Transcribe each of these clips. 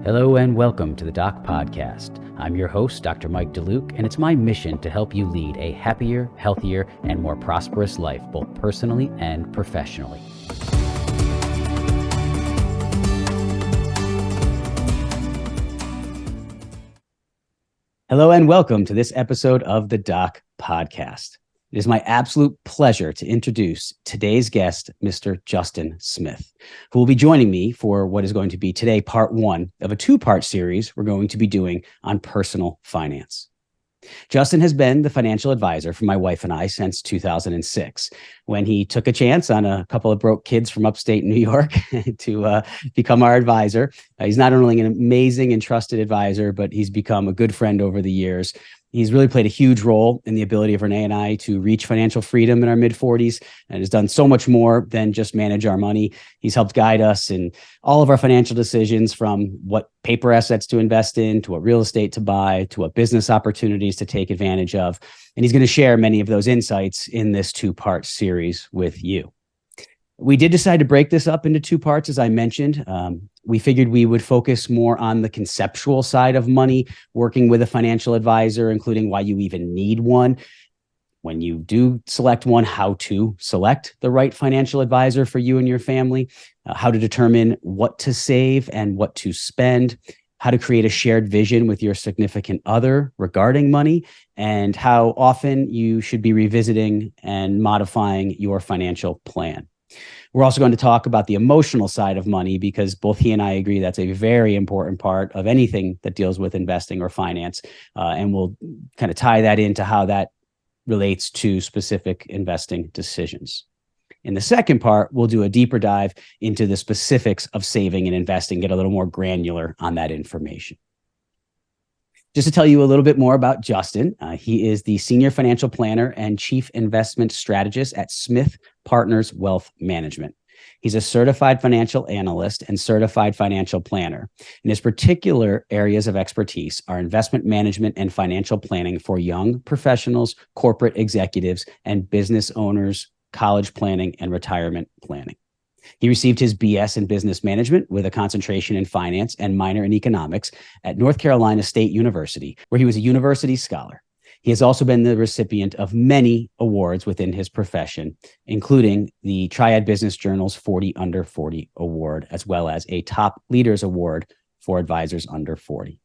Hello and welcome to the Doc Podcast. I'm your host, Dr. Mike DeLuke, and it's my mission to help you lead a happier, healthier, and more prosperous life, both personally and professionally. Hello and welcome to this episode of the Doc Podcast. It is my absolute pleasure to introduce today's guest, Mr. Justin Smith, who will be joining me for what is going to be today part one of a two-part series we're going to be doing on personal finance. Justin has been the financial advisor for my wife and I since 2006, when he took a chance on a couple of broke kids from upstate New York to become our advisor. He's not only an amazing and trusted advisor, but he's become a good friend over the years. He's really played a huge role in the ability of Renee and I to reach financial freedom in our mid-40s, and has done so much more than just manage our money. He's helped guide us in all of our financial decisions, from what paper assets to invest in, to what real estate to buy, to what business opportunities to take advantage of. And he's going to share many of those insights in this two-part series with you. We did decide to break this up into two parts, as I mentioned. We figured we would focus more on the conceptual side of money, working with a financial advisor, including why you even need one. When you do select one, how to select the right financial advisor for you and your family, how to determine what to save and what to spend, how to create a shared vision with your significant other regarding money, and how often you should be revisiting and modifying your financial plan. We're also going to talk about the emotional side of money, because both he and I agree that's a very important part of anything that deals with investing or finance. And we'll kind of tie that into how that relates to specific investing decisions. In the second part, we'll do a deeper dive into the specifics of saving and investing, get a little more granular on that information. Just to tell you a little bit more about Justin, he is the Senior Financial Planner and Chief Investment Strategist at Smith Partners Wealth Management. He's a certified financial analyst and certified financial planner. And his particular areas of expertise are investment management and financial planning for young professionals, corporate executives, and business owners, college planning, and retirement planning. He received his BS in business management with a concentration in finance and minor in economics at North Carolina State University, where he was a university scholar. He has also been the recipient of many awards within his profession, including the Triad Business Journal's 40 Under 40 Award, as well as a Top Leaders Award for advisors under 40.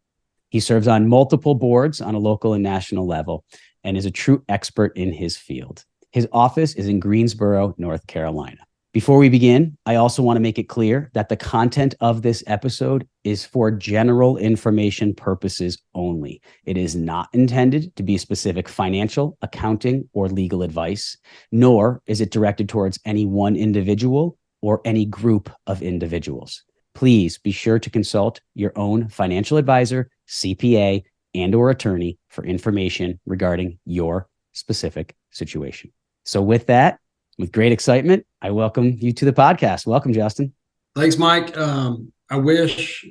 He serves on multiple boards on a local and national level and is a true expert in his field. His office is in Greensboro, North Carolina. Before we begin, I also want to make it clear that the content of this episode is for general information purposes only. It is not intended to be specific financial, accounting, or legal advice, nor is it directed towards any one individual or any group of individuals. Please be sure to consult your own financial advisor, CPA, and/or attorney for information regarding your specific situation. So with that, with great excitement, I welcome you to the podcast. Welcome, Justin. Thanks, Mike. I wish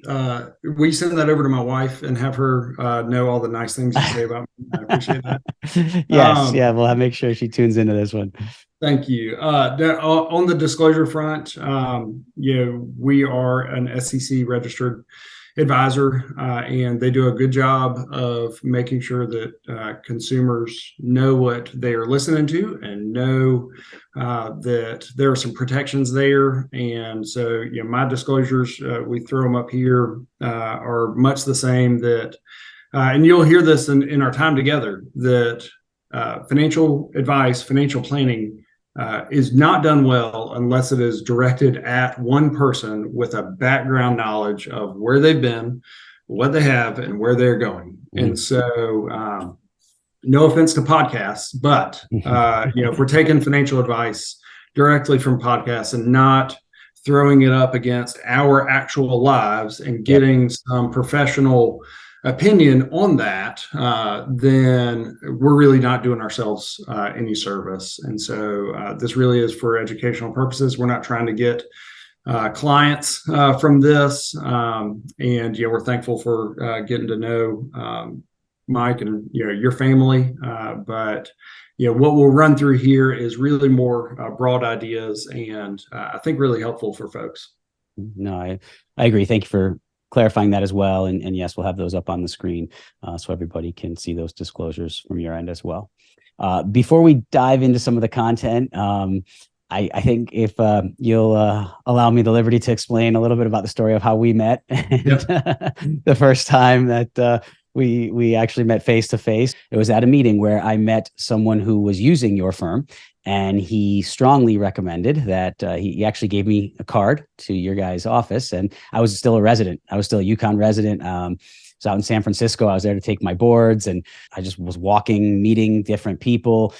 we send that over to my wife and have her know all the nice things you say about me. I appreciate that. Yes, we'll make sure she tunes into this one. Thank you. On the disclosure front, we are an SEC registered advisor, and they do a good job of making sure that consumers know what they are listening to and know that there are some protections there. And so, my disclosures, we throw them up here, are much the same that, and you'll hear this in our time together, that financial advice, financial planning is not done well unless it is directed at one person with a background knowledge of where they've been, what they have, and where they're going. And so, no offense to podcasts, but if we're taking financial advice directly from podcasts and not throwing it up against our actual lives and getting some professional opinion on that, then we're really not doing ourselves any service. And so this really is for educational purposes. We're not trying to get clients from this. And we're thankful for getting to know Mike and your family. But what we'll run through here is really more broad ideas, and I think really helpful for folks. No, I agree. Thank you for clarifying that as well. And yes, we'll have those up on the screen so everybody can see those disclosures from your end as well. Before we dive into some of the content, I think if you'll allow me the liberty to explain a little bit about the story of how we met and the first time that we actually met face to face. It was at a meeting where I met someone who was using your firm, and he strongly recommended that he actually gave me a card to your guys' office, and I was still a resident. I was still a UConn resident. So out in San Francisco, I was there to take my boards, and I just was walking, meeting different people,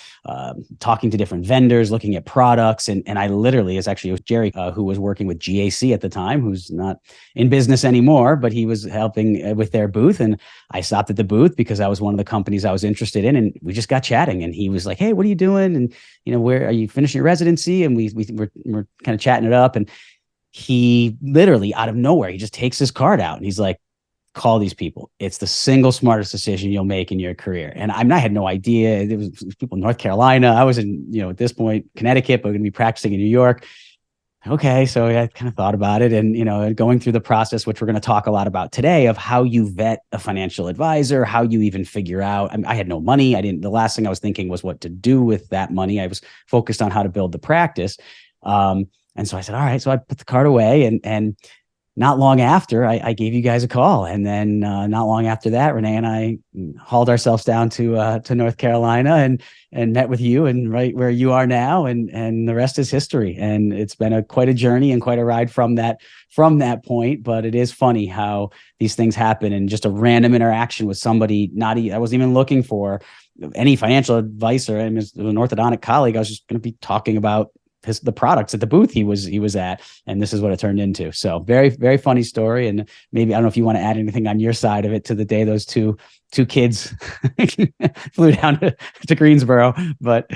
talking to different vendors, looking at products. And I literally, it was Jerry who was working with GAC at the time, who's not in business anymore, but he was helping with their booth. And I stopped at the booth because I was one of the companies I was interested in, and we just got chatting. And he was like, "Hey, what are you doing? And where are you finishing your residency?" And we're kind of chatting it up. And he literally out of nowhere, he just takes his card out and he's like, "Call these people. It's the single smartest decision you'll make in your career." And I had no idea. It was people in North Carolina. I was in, at this point, Connecticut, but going to be practicing in New York. Okay. So I kind of thought about it, and, going through the process, which we're going to talk a lot about today, of how you vet a financial advisor, how you even figure out, I had no money. The last thing I was thinking was what to do with that money. I was focused on how to build the practice. And so I said, all right. So I put the card away, and not long after, I gave you guys a call, and then not long after that, Renee and I hauled ourselves down to North Carolina and met with you, and right where you are now, and the rest is history. And it's been quite a journey and quite a ride from that point. But it is funny how these things happen, and just a random interaction with somebody I wasn't even looking for any financial advice, or an orthodontic colleague. I was just going to be talking about the products at the booth he was at, and this is what it turned into. So very, very funny story. And maybe, I don't know if you want to add anything on your side of it to the day those two kids flew down to Greensboro, but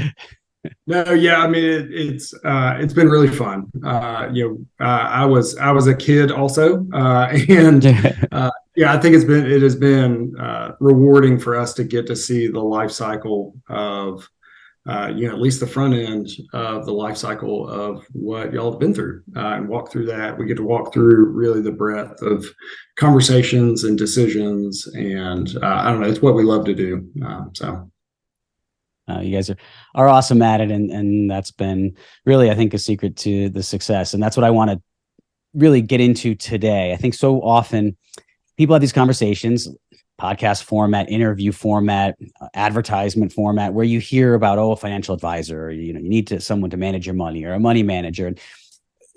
no, yeah, it's been really fun. I was a kid also, and I think it has been rewarding for us to get to see the life cycle of at least the front end of the life cycle of what y'all have been through, and walk through that. We get to walk through really the breadth of conversations and decisions. And I don't know, it's what we love to do. You guys are awesome at it. And that's been really, I think, a secret to the success. And that's what I want to really get into today. I think so often people have these conversations, podcast format, interview format, advertisement format, where you hear about, a financial advisor, or, you need someone to manage your money, or a money manager. And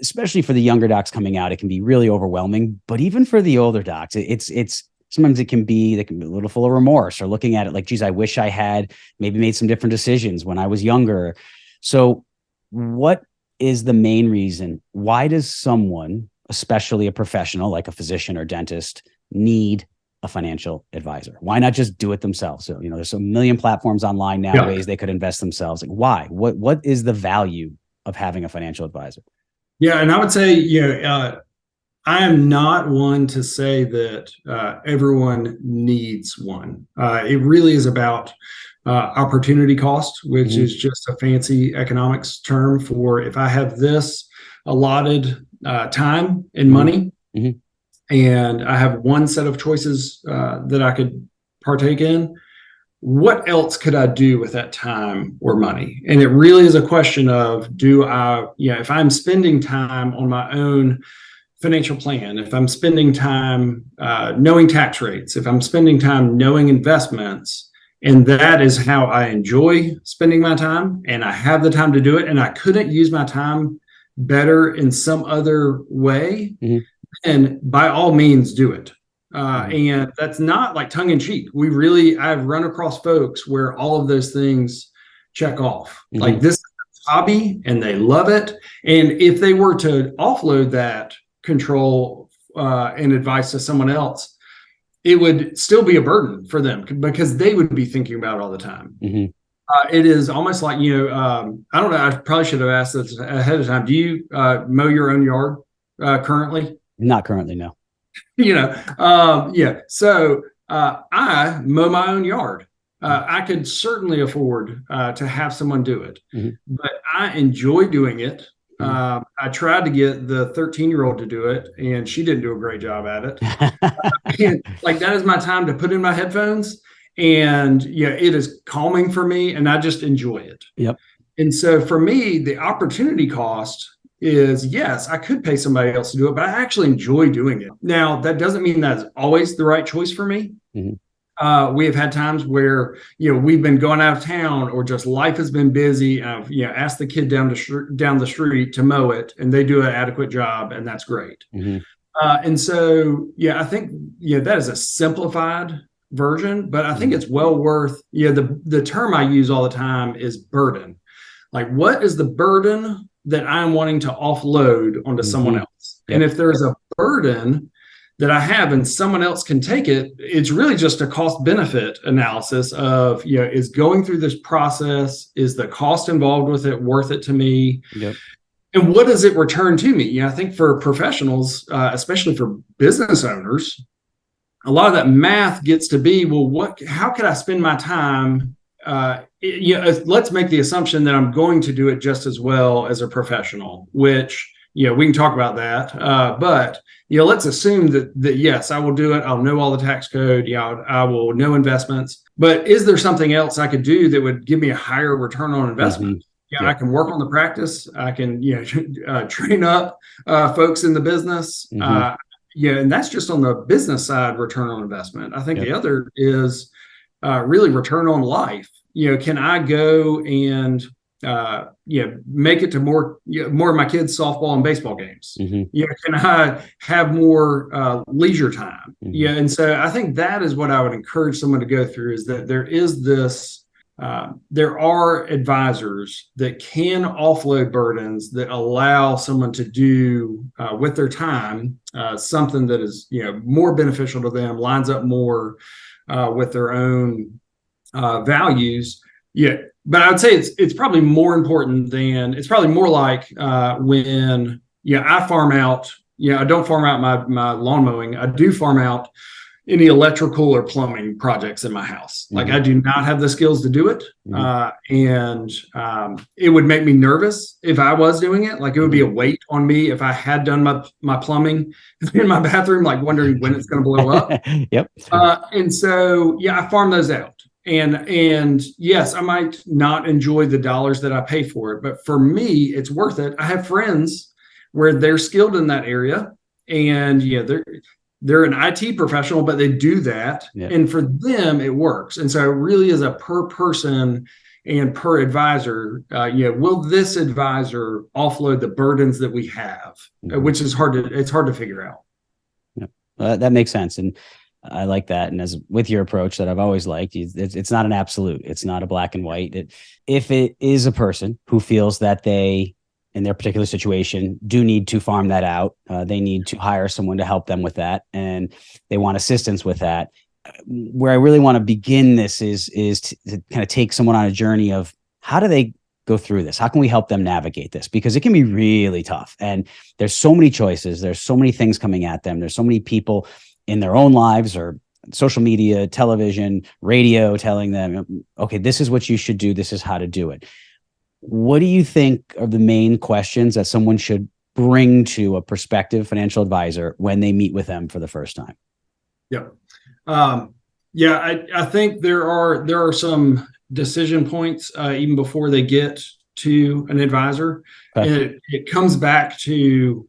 especially for the younger docs coming out, it can be really overwhelming. But even for the older docs, it's sometimes they can be a little full of remorse, or looking at it like, geez, I wish I had maybe made some different decisions when I was younger. So what is the main reason? Why does someone, especially a professional like a physician or dentist, need a financial advisor? Why not just do it themselves? So, there's a million platforms online now, ways they could invest themselves. Like, why? What is the value of having a financial advisor? Yeah. And I would say, I am not one to say that everyone needs one. It really is about opportunity cost, which is just a fancy economics term for, if I have this allotted time and money, and I have one set of choices that I could partake in, what else could I do with that time or money? And it really is a question of, if I'm spending time on my own financial plan, if I'm spending time knowing tax rates, if I'm spending time knowing investments, and that is how I enjoy spending my time, and I have the time to do it, and I couldn't use my time better in some other way, and by all means do it. And that's not like tongue in cheek. I've run across folks where all of those things check off. Like, this is a hobby and they love it. And if they were to offload that control and advice to someone else, it would still be a burden for them, because they would be thinking about it all the time. It is almost like, I don't know, I probably should have asked this ahead of time. Do you mow your own yard currently? Not currently, no. So I mow my own yard. I could certainly afford to have someone do it, but I enjoy doing it. I tried to get the 13-year-old to do it, and she didn't do a great job at it. And like that is my time to put in my headphones, and yeah, it is calming for me, and I just enjoy it. Yep. And so for me, the opportunity cost is yes, I could pay somebody else to do it, but I actually enjoy doing it. Now, that doesn't mean that's always the right choice for me. We have had times where, we've been going out of town or just life has been busy. I've, asked the kid down the street to mow it, and they do an adequate job, and that's great. And so, I think, that is a simplified version, but I think it's well worth, the term I use all the time is burden. Like, what is the burden that I'm wanting to offload onto someone else? And if there's a burden that I have and someone else can take it, it's really just a cost benefit analysis of, is going through this process, is the cost involved with it worth it to me? Yep. And what does it return to me? I think for professionals, especially for business owners, a lot of that math gets to be, well, how could I spend my time? Let's make the assumption that I'm going to do it just as well as a professional, which, we can talk about that. But let's assume that yes, I will do it. I'll know all the tax code. I will know investments. But is there something else I could do that would give me a higher return on investment? I can work on the practice. I can, train up folks in the business. And that's just on the business side, return on investment. I think the other is really return on life. Can I go and make it to more of my kids' softball and baseball games? Can I have more leisure time? And so I think that is what I would encourage someone to go through, is that there is this. There are advisors that can offload burdens that allow someone to do with their time something that is more beneficial to them, lines up more with their own values. But I would say it's probably more important than, it's probably more like when I farm out. I don't farm out my lawn mowing. I do farm out any electrical or plumbing projects in my house. Like, I do not have the skills to do it. And it would make me nervous if I was doing it. Like, it would be a weight on me if I had done my plumbing in my bathroom, like wondering when it's going to blow up. And so, I farm those out. And yes, I might not enjoy the dollars that I pay for it, but for me, it's worth it. I have friends where they're skilled in that area, and they're an IT professional, but they do that. And for them, it works. And so it really is a per person and per advisor. Will this advisor offload the burdens that we have, which is hard to figure out. That makes sense. And I like that. And as with your approach that I've always liked, it's not an absolute, it's not a black and white. If it is a person who feels that they, in their particular situation, do need to farm that out, they need to hire someone to help them with that, and they want assistance with that. Where I really want to begin this is to kind of take someone on a journey of, how do they go through this? How can we help them navigate this? Because it can be really tough. And there's so many choices. There's so many things coming at them. There's so many people in their own lives or social media, television, radio, telling them, okay, this is what you should do. This is how to do it. What do you think are the main questions that someone should bring to a prospective financial advisor when they meet with them for the first time? I think there are some decision points even before they get to an advisor. Okay. And it comes back to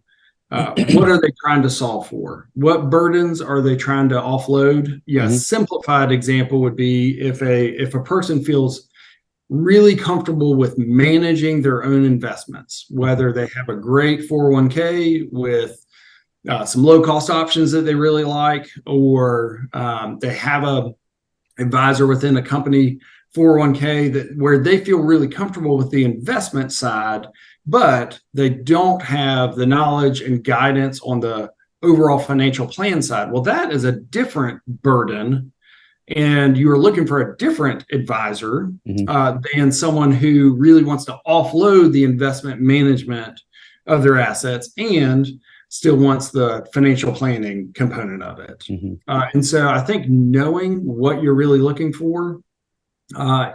what are they trying to solve for? What burdens are they trying to offload? A simplified example would be if a person feels really comfortable with managing their own investments, whether they have a great 401k with some low cost options that they really like, or they have a advisor within a company 401k where they feel really comfortable with the investment side, but they don't have the knowledge and guidance on the overall financial plan side. Well, that is a different burden, and you're looking for a different advisor than someone who really wants to offload the investment management of their assets and still wants the financial planning component of it. And so I think knowing what you're really looking for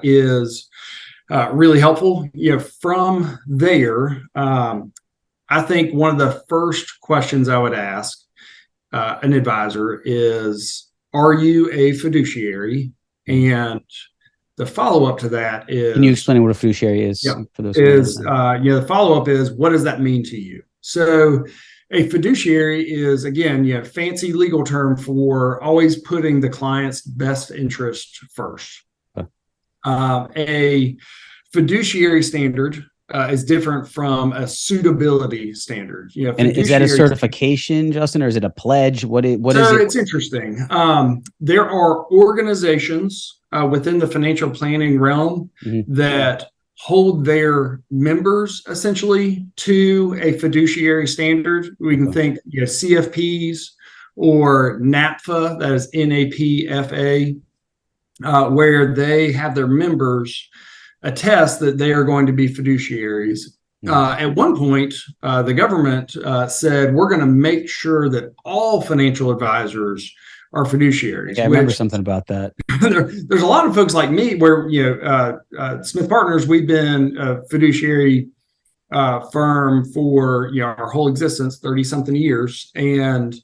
is really helpful. From there, I think one of the first questions I would ask an advisor is, are you a fiduciary? And the follow-up to that is, can you explain what a fiduciary is for those? The follow-up is, what does that mean to you? So a fiduciary is, again, fancy legal term for always putting the client's best interest first. Okay. A fiduciary standard is different from a suitability standard. And is that a certification, Justin, or is it a pledge? What is it? It's interesting. There are organizations within the financial planning realm that hold their members essentially to a fiduciary standard. We can think CFPs or NAPFA, that is NAPFA, where they have their members attest that they are going to be fiduciaries. At one point, the government said, we're going to make sure that all financial advisors are fiduciaries. Yeah, I remember something about that. There's a lot of folks like me where, Smith Partners, we've been a fiduciary firm for, our whole existence, 30 something years. And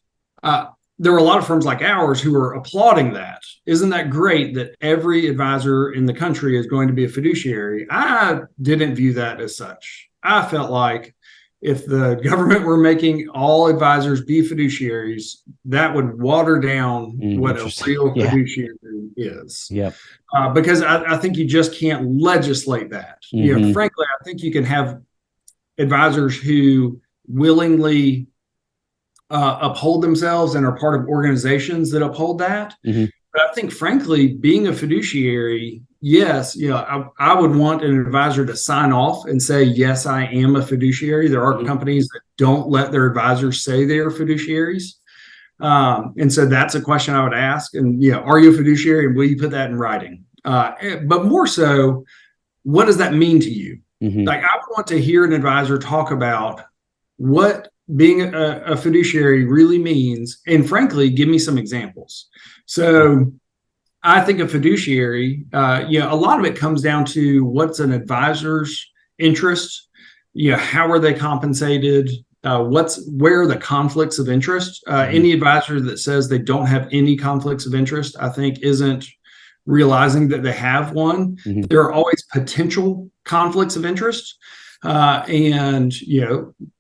there were a lot of firms like ours who were applauding that. Isn't that great that every advisor in the country is going to be a fiduciary? I didn't view that as such. I felt like if the government were making all advisors be fiduciaries, that would water down what a real fiduciary is. Yep. Because I think you just can't legislate that. Frankly, I think you can have advisors who willingly uphold themselves and are part of organizations that uphold that. But I think, frankly, being a fiduciary, yes, I would want an advisor to sign off and say, yes, I am a fiduciary. There are companies that don't let their advisors say they are fiduciaries. And so that's a question I would ask. And, are you a fiduciary, and will you put that in writing? But more so, what does that mean to you? Like, I want to hear an advisor talk about what being a fiduciary really means, and frankly, give me some examples. So I think a fiduciary, a lot of it comes down to what's an advisor's interest, how are they compensated, where are the conflicts of interest. Any advisor that says they don't have any conflicts of interest, I think, isn't realizing that they have one. There are always potential conflicts of interest. And,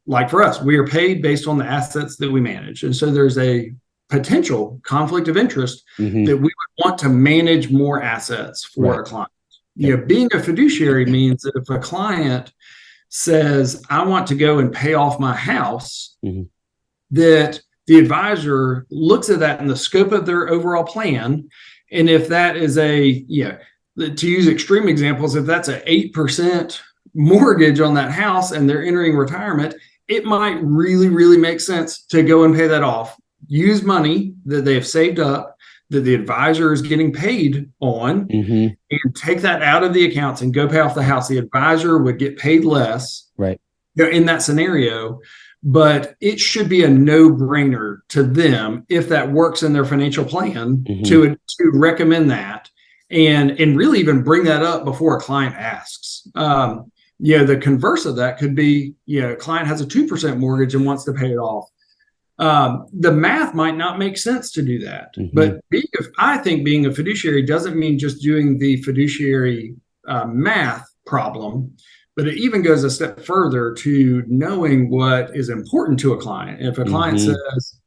like for us, we are paid based on the assets that we manage. And so there's a potential conflict of interest that we would want to manage more assets for a client. Being a fiduciary means that if a client says, I want to go and pay off my house, that the advisor looks at that in the scope of their overall plan. And if that is to use extreme examples, if that's an 8% mortgage on that house and they're entering retirement, it might really, really make sense to go and pay that off. Use money that they have saved up, that the advisor is getting paid on, and take that out of the accounts and go pay off the house. The advisor would get paid less in that scenario, but it should be a no-brainer to them if that works in their financial plan to recommend that and really even bring that up before a client asks. The converse of that could be, a client has a 2% mortgage and wants to pay it off. The math might not make sense to do that. But I think being a fiduciary doesn't mean just doing the fiduciary math problem, but it even goes a step further to knowing what is important to a client. If a client says,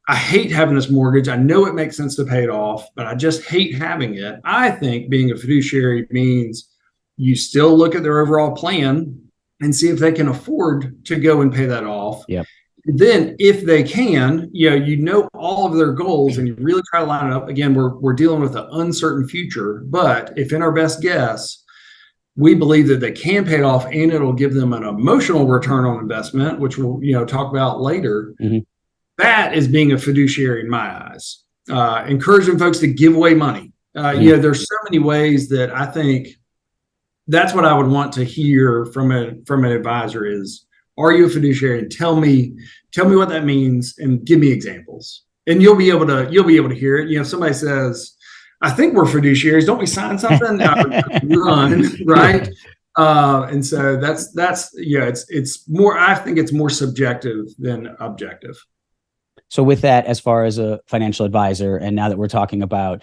I hate having this mortgage, I know it makes sense to pay it off, but I just hate having it. I think being a fiduciary means you still look at their overall plan and see if they can afford to go and pay that off. Then if they can, all of their goals and you really try to line it up. Again, we're dealing with an uncertain future, but if in our best guess, we believe that they can pay it off and it'll give them an emotional return on investment, which we'll, talk about later. That is being a fiduciary in my eyes. Encouraging folks to give away money. There's so many ways that I think that's what I would want to hear from an advisor is, are you a fiduciary? And tell me what that means and give me examples. And you'll be able to hear it. If somebody says, I think we're fiduciaries, don't we sign something? Run, right? And so it's more, I think it's more subjective than objective. So with that, as far as a financial advisor, and now that we're talking about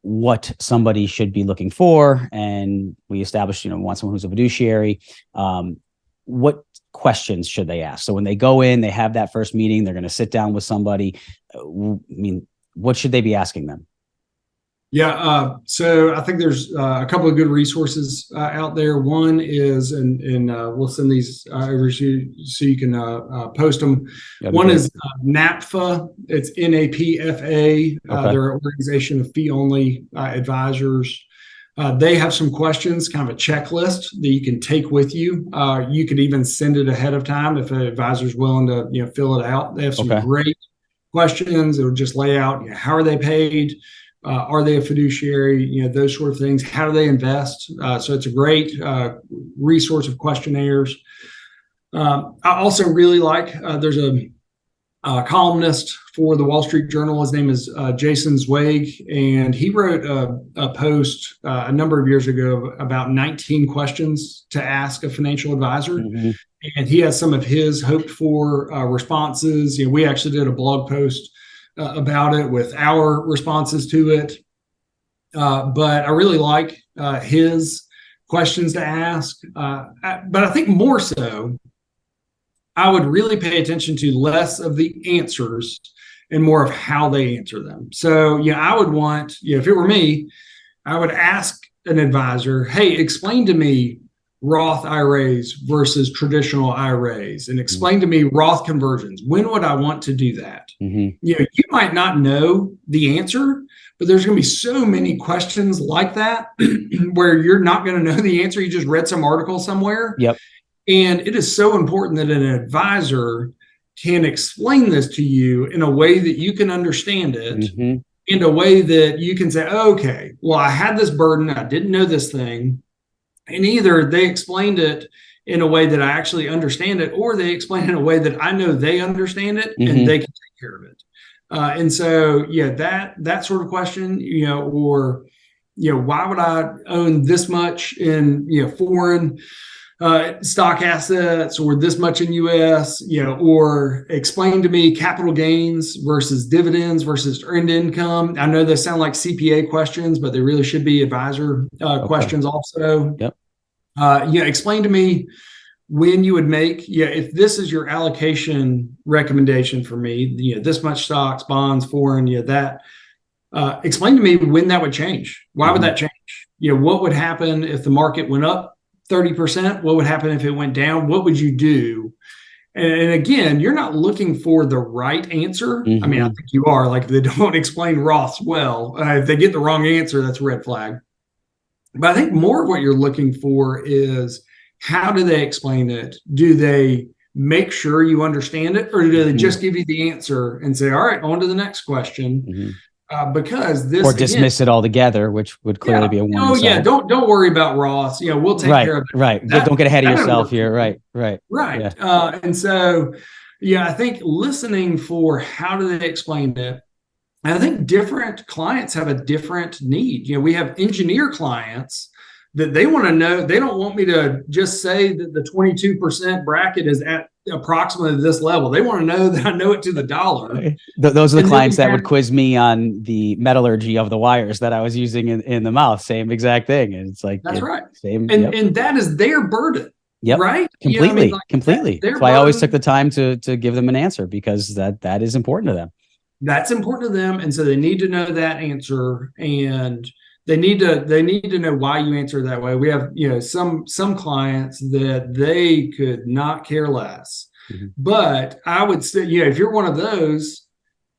what somebody should be looking for, and we established, want someone who's a fiduciary, what questions should they ask? So when they go in, they have that first meeting, they're going to sit down with somebody. What should they be asking them? Yeah, so I think there's a couple of good resources out there. One is, and we'll send these over so you can post them. One is NAPFA. It's NAPFA. Okay. They're an organization of fee-only advisors. They have some questions, kind of a checklist that you can take with you. You could even send it ahead of time if an advisor is willing to fill it out. They have some great questions. It'll just lay out how are they paid. Are they a fiduciary? Those sort of things. How do they invest? So it's a great resource of questionnaires. I also really like, there's a columnist for the Wall Street Journal. His name is Jason Zweig, and he wrote a post a number of years ago about 19 questions to ask a financial advisor. Mm-hmm. And he has some of his hoped for responses. We actually did a blog post about it with our responses to it. But I really like his questions to ask. But I think more so, I would really pay attention to less of the answers and more of how they answer them. So, I would want, if it were me, I would ask an advisor, hey, explain to me Roth IRAs versus traditional IRAs, and explain to me Roth conversions. When would I want to do that? Mm-hmm. You might not know the answer, but there's going to be so many questions like that where you're not going to know the answer. You just read some article somewhere. Yep. And it is so important that an advisor can explain this to you in a way that you can understand it, mm-hmm. in a way that you can say, okay, well, I had this burden. I didn't know this thing. And either they explained it in a way that I actually understand it, or they explain it in a way that I know they understand it, mm-hmm. and they can take care of it. And so, that sort of question, or, why would I own this much in, foreign stock assets, or this much in U.S., or explain to me capital gains versus dividends versus earned income. I know they sound like CPA questions, but they really should be advisor questions also. Yep. Explain to me when you would make, if this is your allocation recommendation for me, this much stocks, bonds, foreign, that, explain to me when that would change. Why mm-hmm. would that change? What would happen if the market went up 30%? What would happen if it went down? What would you do? And again, you're not looking for the right answer. Mm-hmm. I mean, I think you are. Like, if they don't explain Roths well, if they get the wrong answer, that's a red flag. But I think more of what you're looking for is, how do they explain it? Do they make sure you understand it, or do they just give you the answer and say, all right, on to the next question? Mm-hmm. Because this, or dismiss it altogether, which would clearly be a warning. Oh yeah, don't worry about Roths. We'll take care of it. Right. Don't get ahead of yourself here. Right. Yeah. And so, I think listening for how do they explain it. And I think different clients have a different need. We have engineer clients that they want to know. They don't want me to just say that the 22% bracket is at approximately this level. They want to know that I know it to the dollar. Those are the clients that would quiz me on the metallurgy of the wires that I was using in the mouth. Same exact thing. And it's like, that's right. Same. And that is their burden. Yep. Right. Completely. Completely. So I always took the time to give them an answer, because that is important to them. That's important to them. And so they need to know that answer, and they need to know why you answer that way. We have, some clients that they could not care less, mm-hmm. but I would still, if you're one of those,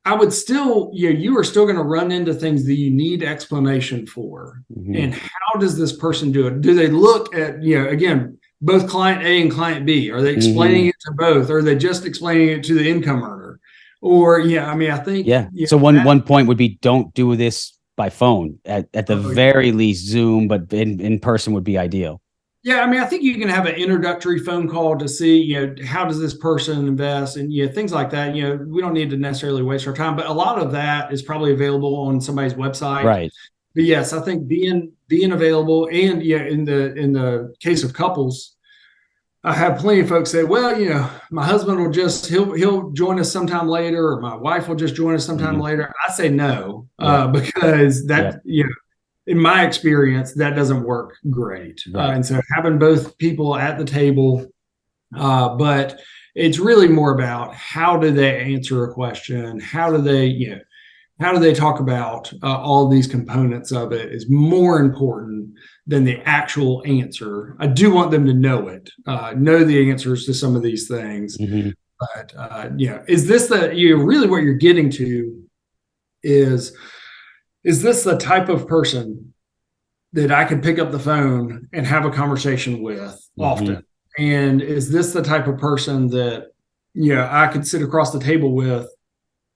I would still, you are still going to run into things that you need explanation for. Mm-hmm. And how does this person do it? Do they look at, again, both client A and client B? Are they explaining mm-hmm. it to both? Or are they just explaining it to the income earner? Or, I think. Yeah. So one point would be, don't do this by phone. At the very least, Zoom, but in person would be ideal. Yeah. I think you can have an introductory phone call to see, how does this person invest, and, things like that. We don't need to necessarily waste our time, but a lot of that is probably available on somebody's website. Right. but yes, I think being available, and yeah, in the case of couples, I have plenty of folks say, well, my husband will just he'll join us sometime later, or my wife will just join us sometime Mhm. later. I say no, Yeah. because Yep. that, in my experience, that doesn't work great. Right. And so having both people at the table, but it's really more about how do they answer a question? How do they talk about all of these components of it is more important than the actual answer. I do want them to know it, know the answers to some of these things. Hmm. But is this really what you're getting to is this the type of person that I could pick up the phone and have a conversation with Hmm. often? And is this the type of person that, I could sit across the table with,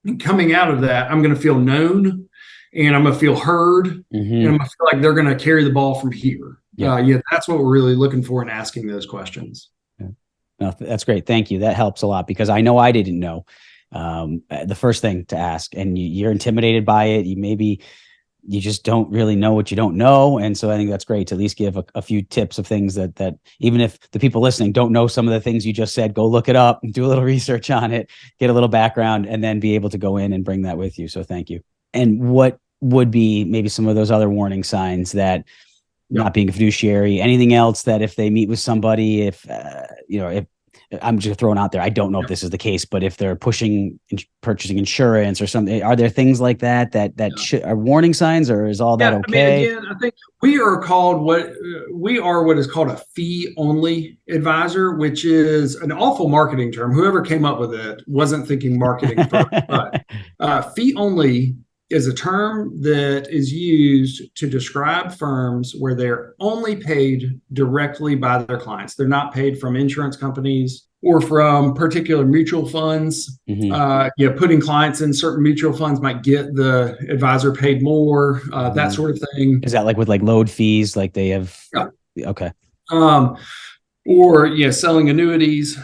and coming out of that, I'm going to feel known, and I'm going to feel heard, and Hmm. I'm going to feel like they're going to carry the ball from here. Yep. That's what we're really looking for in asking those questions. Yeah. No, that's great. Thank you. That helps a lot because I know I didn't know the first thing to ask, and you're intimidated by it. You just don't really know what you don't know. And so I think that's great to at least give a few tips of things that even if the people listening don't know some of the things you just said, go look it up and do a little research on it, get a little background, and then be able to go in and bring that with you. So thank you. And what would be maybe some of those other warning signs that not Yep. being a fiduciary, anything else that if they meet with somebody, if I'm just throwing out there, I don't know if Yep. this is the case, but if they're purchasing insurance or something, are there things like that are warning signs, or is all that Yeah, I mean, okay? again, I think we are what is called a fee only advisor, which is an awful marketing term. Whoever came up with it wasn't thinking marketing first, but fee only is a term that is used to describe firms where they're only paid directly by their clients. They're not paid from insurance companies or from particular mutual funds. Hmm. Putting clients in certain mutual funds might get the advisor paid more, that Hmm. sort of thing. Is that like with like load fees, like they have? Yeah. Okay. Um, or selling annuities.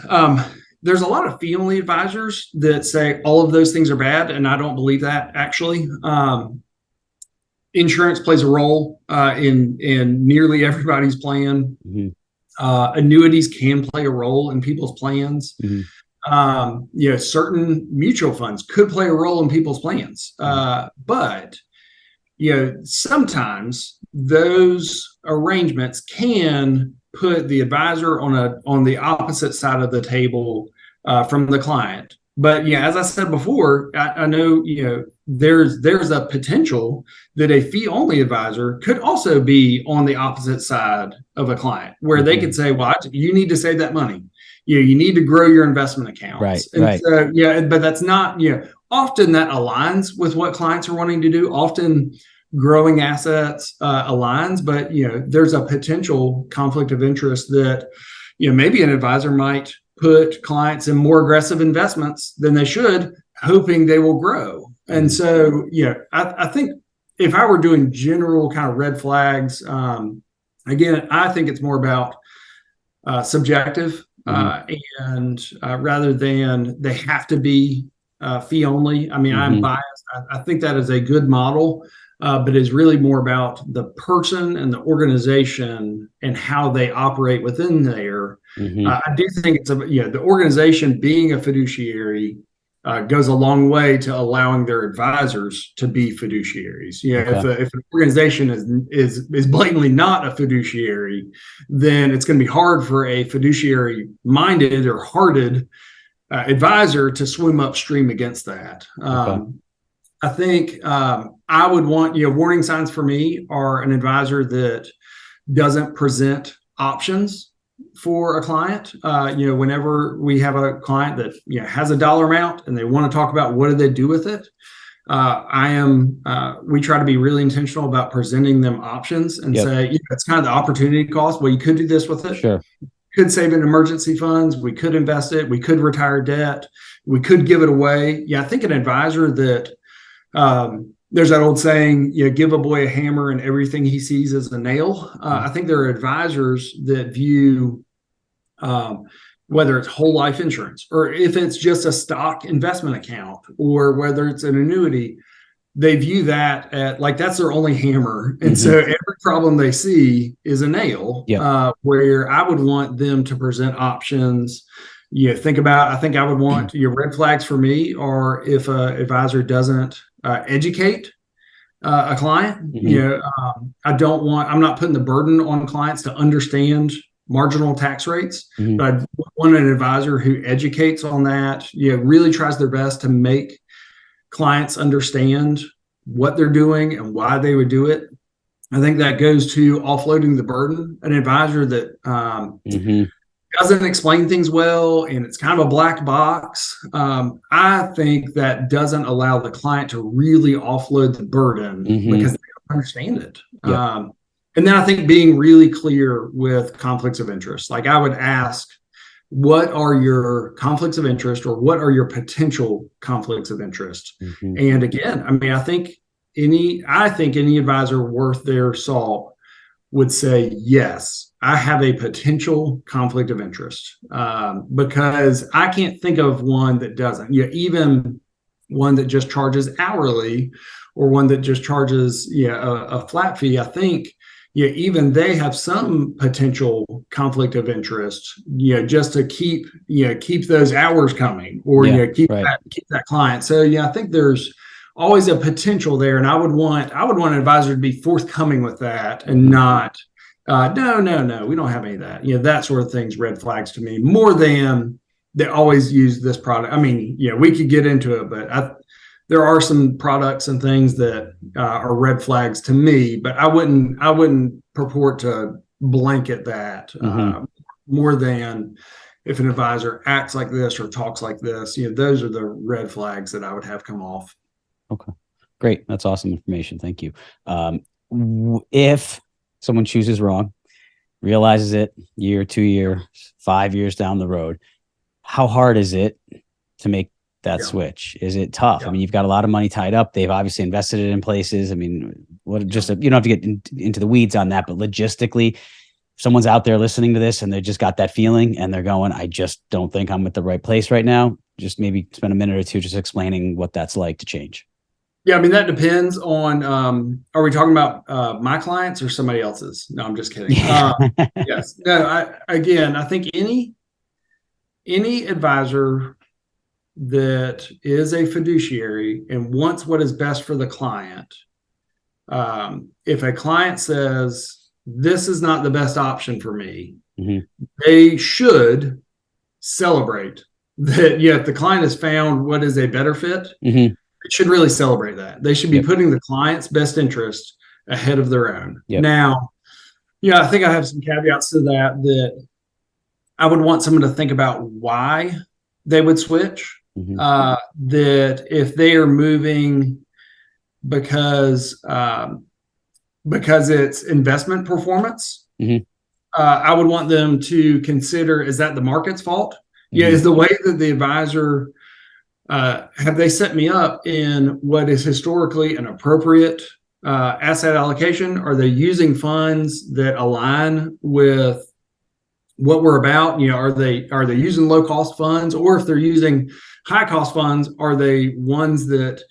There's a lot of fee only advisors that say all of those things are bad, and I don't believe that actually. Insurance plays a role in nearly everybody's plan. Hmm. Annuities can play a role in people's plans. Hmm. Certain mutual funds could play a role in people's plans, but sometimes those arrangements can put the advisor on the opposite side of the table from the client. But as I said before, I know there's a potential that a fee only advisor could also be on the opposite side of a client, where they could say, "Well, you need to save that money. You need to grow your investment Right. accounts." And Right. so but that's not often that aligns with what clients are wanting to do. Often growing assets aligns, but there's a potential conflict of interest that maybe an advisor might put clients in more aggressive investments than they should, hoping they will grow. And so I think if I were doing general kind of red flags, again, I think it's more about subjective, Hmm. and rather than they have to be fee only. I mean, I'm Hmm. biased. I think that is a good model, but it's really more about the person and the organization and how they operate within there. Hmm. I do think the organization being a fiduciary goes a long way to allowing their advisors to be fiduciaries. Okay. If an organization is blatantly not a fiduciary, then it's going to be hard for a fiduciary minded or hearted advisor to swim upstream against that. Okay. I think I would want, warning signs for me are an advisor that doesn't present options for a client. Whenever we have a client that has a dollar amount and they want to talk about what do they do with it, we try to be really intentional about presenting them options and Yep. say, it's kind of the opportunity cost. Well, you could do this with it. Sure. Could save in emergency funds. We could invest it. We could retire debt. We could give it away. I think an advisor that there's that old saying, give a boy a hammer and everything he sees is a nail. I think there are advisors that view whether it's whole life insurance or if it's just a stock investment account or whether it's an annuity, they view that at like that's their only hammer. And Mm-hmm. so every problem they see is a nail, Yep. where I would want them to present options. I think I would want your red flags for me, or if an advisor doesn't educate a client. Mm-hmm. I'm not putting the burden on clients to understand marginal tax rates, Mm-hmm. but I want an advisor who educates on that, really tries their best to make clients understand what they're doing and why they would do it. I think that goes to offloading the burden. An advisor that Mm-hmm. doesn't explain things well and it's kind of a black box, I think that doesn't allow the client to really offload the burden Mm-hmm. because they don't understand it. Yep. And then I think being really clear with conflicts of interest. Like I would ask, what are your conflicts of interest, or what are your potential conflicts of interest? Mm-hmm. And again, I mean, I think any advisor worth their salt would say, yes, I have a potential conflict of interest, because I can't think of one that doesn't. Even one that just charges hourly, or one that just charges a flat fee. I think even they have some potential conflict of interest, just to keep those hours coming, or keep that client. So I think there's always a potential there, and I would want an advisor to be forthcoming with that, and not no, we don't have any of that. That sort of thing's red flags to me, more than they always use this product. I mean, we could get into it, but there are some products and things that are red flags to me, but I wouldn't purport to blanket that, more than if an advisor acts like this or talks like this. Those are the red flags that I would have come off. Okay, great. That's awesome information. Thank you. If someone chooses wrong, realizes it year, 2 years, 5 years down the road, how hard is it to make that switch? Is it tough? I mean, you've got a lot of money tied up. They've obviously invested it in places. I mean, you don't have to get into the weeds on that, but logistically, someone's out there listening to this and they just got that feeling and they're going, I just don't think I'm at the right place right now. Just maybe spend a minute or two just explaining what that's like to change. Yeah, I mean, that depends on, are we talking about my clients or somebody else's? No, I'm just kidding. Yes. No, I think any advisor that is a fiduciary and wants what is best for the client, if a client says, this is not the best option for me, they should celebrate that. If the client has found what is a better fit, they should really celebrate that. They should be putting the client's best interest ahead of their own. Now, I think I have some caveats to that I would want someone to think about why they would switch. That if they are moving because it's investment performance, I would want them to consider, is that the market's fault? Is the way that the advisor, have they set me up in what is historically an appropriate asset allocation? Are they using funds that align with what we're about? Are they using low cost funds, or if they're using high cost funds, are they ones that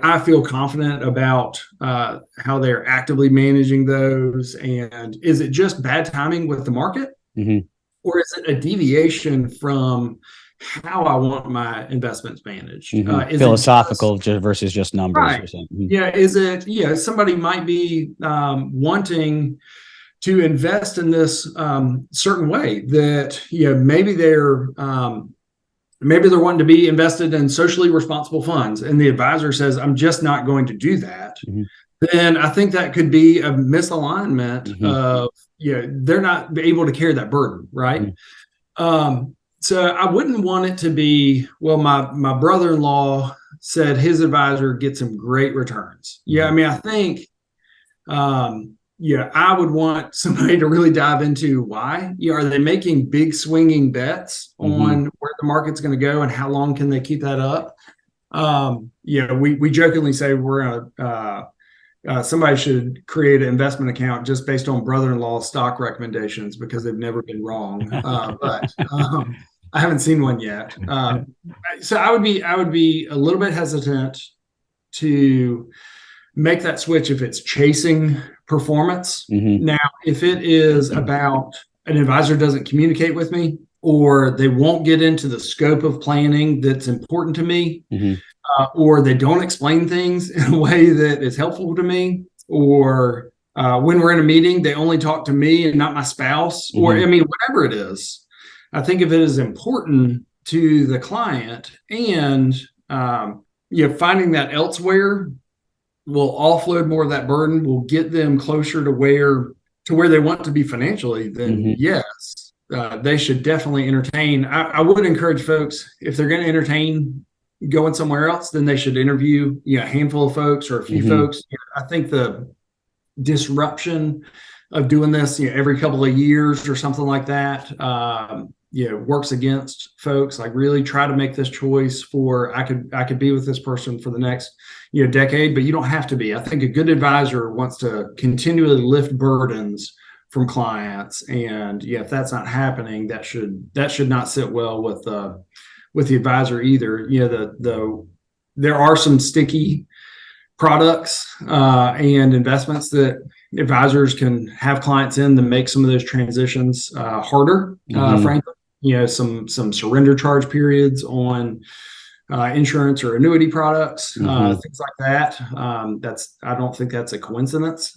I feel confident about how they're actively managing those? And is it just bad timing with the market, or is it a deviation from how I want my investments managed? Philosophical versus just numbers, right, or something. Is it somebody might be wanting to invest in this certain way that maybe they're wanting to be invested in socially responsible funds, and the advisor says, I'm just not going to do that. Then I think that could be a misalignment of they're not able to carry that burden, right? So I wouldn't want it to be, well, my brother-in-law said his advisor gets some great returns. I mean, I think I would want somebody to really dive into why. Are they making big swinging bets on where the market's going to go, and how long can they keep that up? We jokingly say we're somebody should create an investment account just based on brother-in-law stock recommendations, because they've never been wrong. But I haven't seen one yet. So I would be a little bit hesitant to make that switch if it's chasing performance. Mm-hmm. Now, if it is about an advisor doesn't communicate with me, or they won't get into the scope of planning that's important to me, Mm-hmm. or they don't explain things in a way that is helpful to me, or when we're in a meeting, they only talk to me and not my spouse, or Mm-hmm. I mean, whatever it is. I think if it is important to the client and finding that elsewhere will offload more of that burden, will get them closer to where they want to be financially, then Mm-hmm. yes, they should definitely entertain. I would encourage folks, if they're going to entertain going somewhere else, then they should interview a handful of folks or a few Mm-hmm. folks. I think the disruption of doing this every couple of years or something like that works against folks. Like, really try to make this choice for I could be with this person for the next decade, but you don't have to be. I think a good advisor wants to continually lift burdens from clients, and if that's not happening, that should not sit well with the advisor either. There are some sticky products and investments that advisors can have clients in to make some of those transitions harder. Frankly, some surrender charge periods on insurance or annuity products, Mm-hmm. things like that. I don't think that's a coincidence.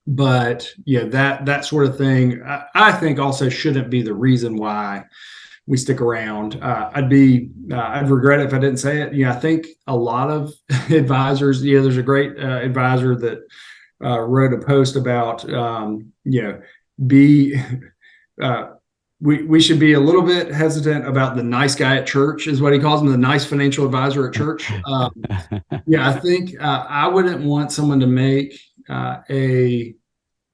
But that sort of thing, I think also shouldn't be the reason why we stick around. I'd regret it if I didn't say it. I think a lot of advisors, there's a great advisor that wrote a post about, we should be a little bit hesitant about the nice guy at church, is what he calls him, the nice financial advisor at church. I think I wouldn't want someone to make a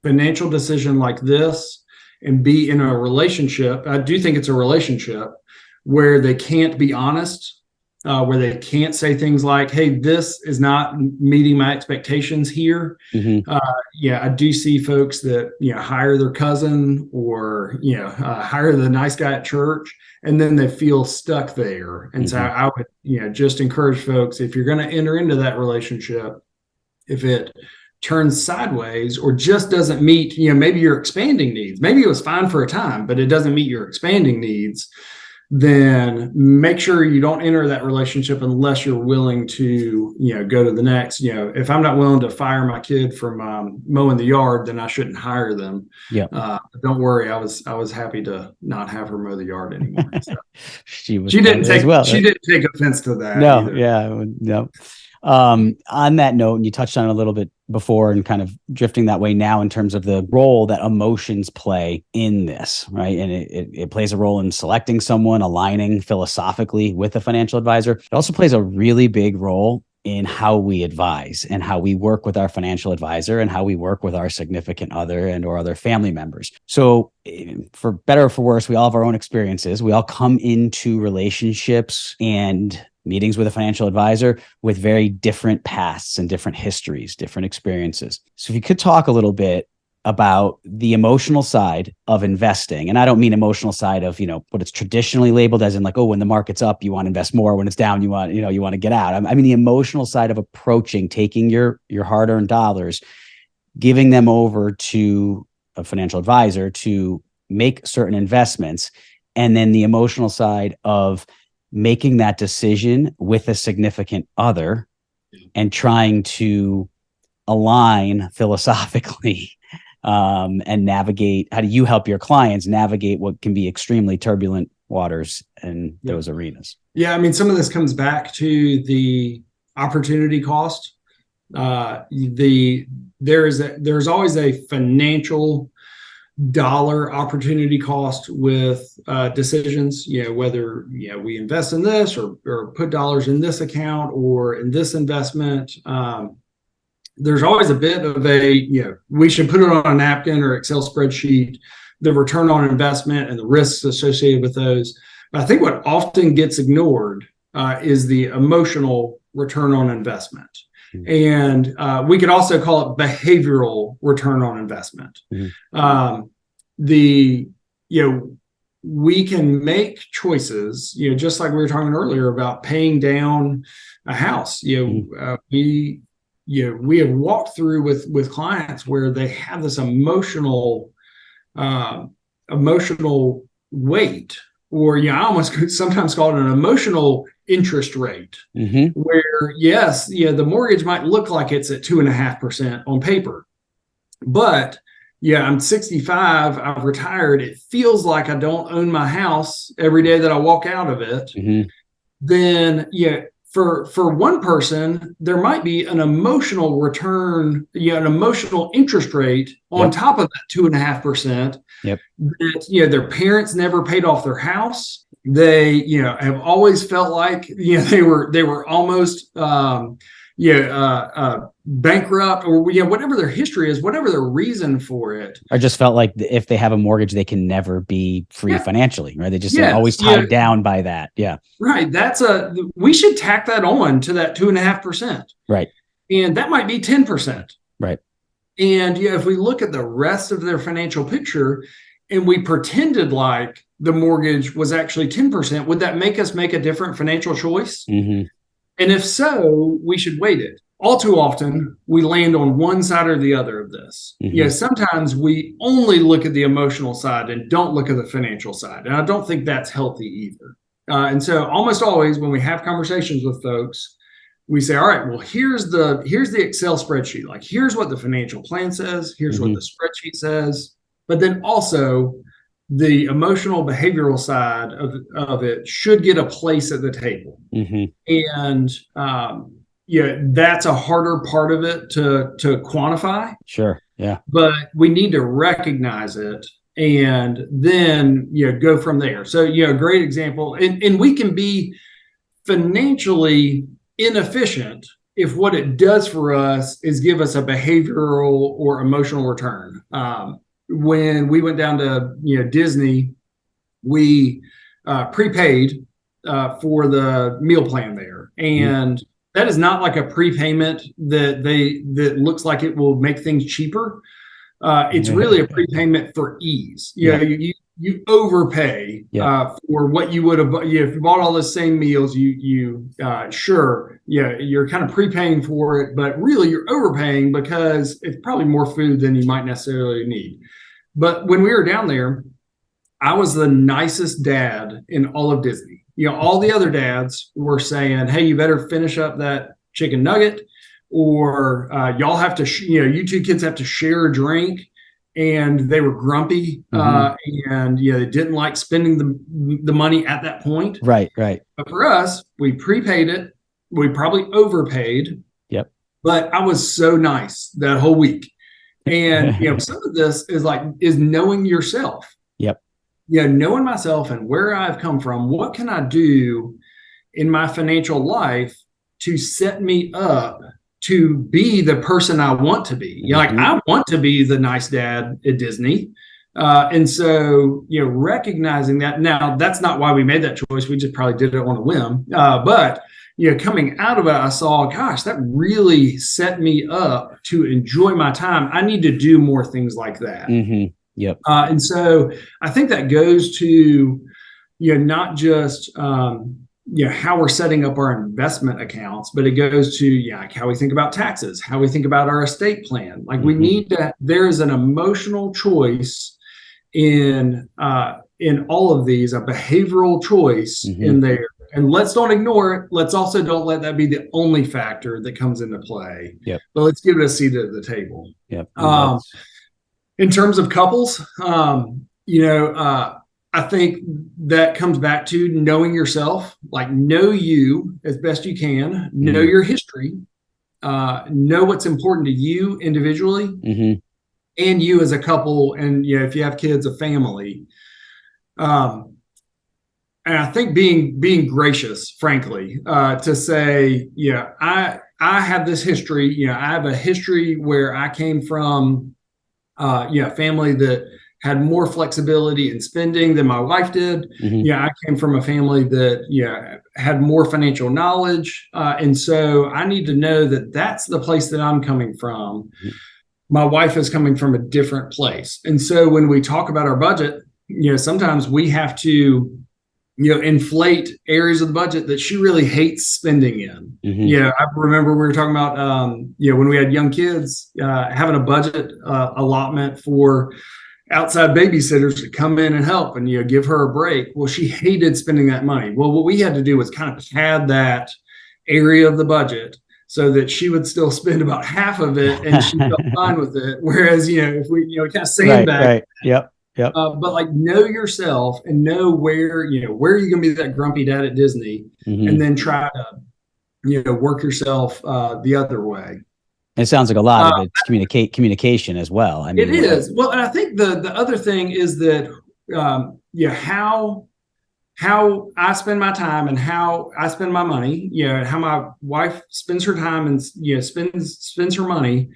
financial decision like this and be in a relationship. I do think it's a relationship where they can't be honest, where they can't say things like, hey, this is not meeting my expectations here. Mm-hmm. I do see folks that, hire their cousin or, hire the nice guy at church, and then they feel stuck there. And so I would, just encourage folks, if you're going to enter into that relationship, if it turns sideways or just doesn't meet, maybe your expanding needs, maybe it was fine for a time, but it doesn't meet your expanding needs, then make sure you don't enter that relationship unless you're willing to, go to the next. If I'm not willing to fire my kid from mowing the yard, then I shouldn't hire them. Yeah. Don't worry. I was happy to not have her mow the yard anymore. So she didn't take offense to that. No. Either. Yeah. No. On that note, and you touched on it a little bit before and kind of drifting that way now in terms of the role that emotions play in this, right? And it plays a role in selecting someone, aligning philosophically with a financial advisor. It also plays a really big role in how we advise and how we work with our financial advisor and how we work with our significant other and or other family members. So for better or for worse, we all have our own experiences. We all come into relationships and meetings with a financial advisor with very different pasts and different histories, different experiences. So if you could talk a little bit about the emotional side of investing, and I don't mean emotional side of, what it's traditionally labeled as in like, oh, when the market's up, you want to invest more. When it's down, you want to get out. I mean, the emotional side of approaching, taking your hard-earned dollars, giving them over to a financial advisor to make certain investments, and then the emotional side of making that decision with a significant other and trying to align philosophically and navigate. How do you help your clients navigate what can be extremely turbulent waters in those arenas? Yeah, I mean, some of this comes back to the opportunity cost. There's always a financial dollar opportunity cost with decisions, whether we invest in this or put dollars in this account or in this investment. There's always a bit of we should put it on a napkin or Excel spreadsheet, the return on investment and the risks associated with those. But I think what often gets ignored is the emotional return on investment. And we could also call it behavioral return on investment. We can make choices, just like we were talking earlier about paying down a house. We have walked through with clients where they have this emotional weight, or I almost could sometimes call it an emotional interest rate, where yes, the mortgage might look like it's at 2.5% on paper, but I'm 65, I've retired, it feels like I don't own my house every day that I walk out of it. Then for one person, there might be an emotional return, an emotional interest rate on top of that 2.5%. That their parents never paid off their house. They have always felt like they were almost bankrupt, or whatever their history is, whatever their reason for it. I just felt like if they have a mortgage, they can never be free financially, right? They just are always tied down by that. Yeah. Right. We should tack that on to that 2.5%. Right. And that might be 10%. Right. And if we look at the rest of their financial picture and we pretended like the mortgage was actually 10%, would that make us make a different financial choice? And if so, we should weight it. All too often, we land on one side or the other of this. Sometimes we only look at the emotional side and don't look at the financial side. And I don't think that's healthy either. And so almost always when we have conversations with folks, we say, all right, well, here's the Excel spreadsheet. Like, here's what the financial plan says. Here's what the spreadsheet says. But then also the emotional behavioral side of it should get a place at the table. And that's a harder part of it to quantify. Sure. Yeah. But we need to recognize it and then go from there. So a great example, and we can be financially inefficient if what it does for us is give us a behavioral or emotional return. When we went down to Disney, we prepaid for the meal plan there, and that is not like a prepayment that looks like it will make things cheaper. It's really a prepayment for ease. You overpay for what you would have. If you bought all the same meals, you're kind of prepaying for it, but really you're overpaying because it's probably more food than you might necessarily need. But when we were down there, I was the nicest dad in all of Disney. All the other dads were saying, "Hey, you better finish up that chicken nugget," or y'all have to, you two kids have to share a drink. And they were grumpy, and they didn't like spending the money at that point. Right. But for us, we prepaid it. We probably overpaid. But I was so nice that whole week. And some of this is knowing yourself. Knowing myself and where I've come from. What can I do in my financial life to set me up to be the person I want to be? I want to be the nice dad at Disney. And so, recognizing that. Now, that's not why we made that choice. We just probably did it on a whim. But coming out of it, I saw, gosh, that really set me up to enjoy my time. I need to do more things like that. And so I think that goes to, not just, how we're setting up our investment accounts, but it goes to how we think about taxes, how we think about our estate plan. We need to. There is an emotional choice in all of these, a behavioral choice in there, and let's don't ignore it. Let's also don't let that be the only factor that comes into play. But let's give it a seat at the table. In terms of couples, I think that comes back to knowing yourself, know you as best you can, know your history, know what's important to you individually and you as a couple. And if you have kids, a family. And I think being gracious, frankly, to say, I have this history, I have a history where I came from, family that had more flexibility in spending than my wife did. I came from a family that, had more financial knowledge. And so I need to know that that's the place that I'm coming from. My wife is coming from a different place. And so when we talk about our budget, sometimes we have to inflate areas of the budget that she really hates spending in. I remember we were talking about, when we had young kids, having a budget allotment for outside babysitters to come in and help and, give her a break. Well, she hated spending that money. Well, what we had to do was kind of pad that area of the budget so that she would still spend about half of it and she felt fine with it. Whereas, if we, kind of sandbag. Right. Yep. But like, know yourself and know where you're going to be that grumpy dad at Disney, and then try to, work yourself the other way. It sounds like a lot of it's communication as well. I mean, it is. Well, and I think the other thing is that, how I spend my time and how I spend my money, how my wife spends her time and, spends her money.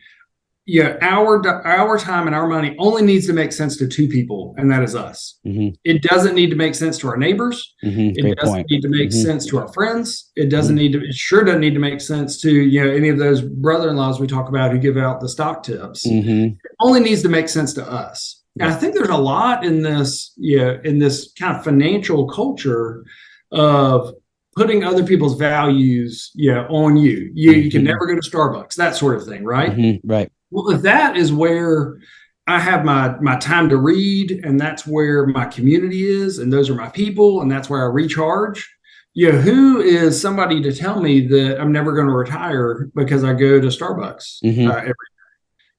Our time and our money only needs to make sense to two people, and that is us. It doesn't need to make sense to our neighbors. It doesn't need to make sense to our friends. It doesn't need to. It sure doesn't need to make sense to any of those brother-in-laws we talk about who give out the stock tips. It only needs to make sense to us. And I think there's a lot in this, in this kind of financial culture of putting other people's values, on you. You can never go to Starbucks, that sort of thing, right? Right. Well, if that is where I have my time to read, and that's where my community is, and those are my people, and that's where I recharge, who is somebody to tell me that I'm never going to retire because I go to Starbucks every day?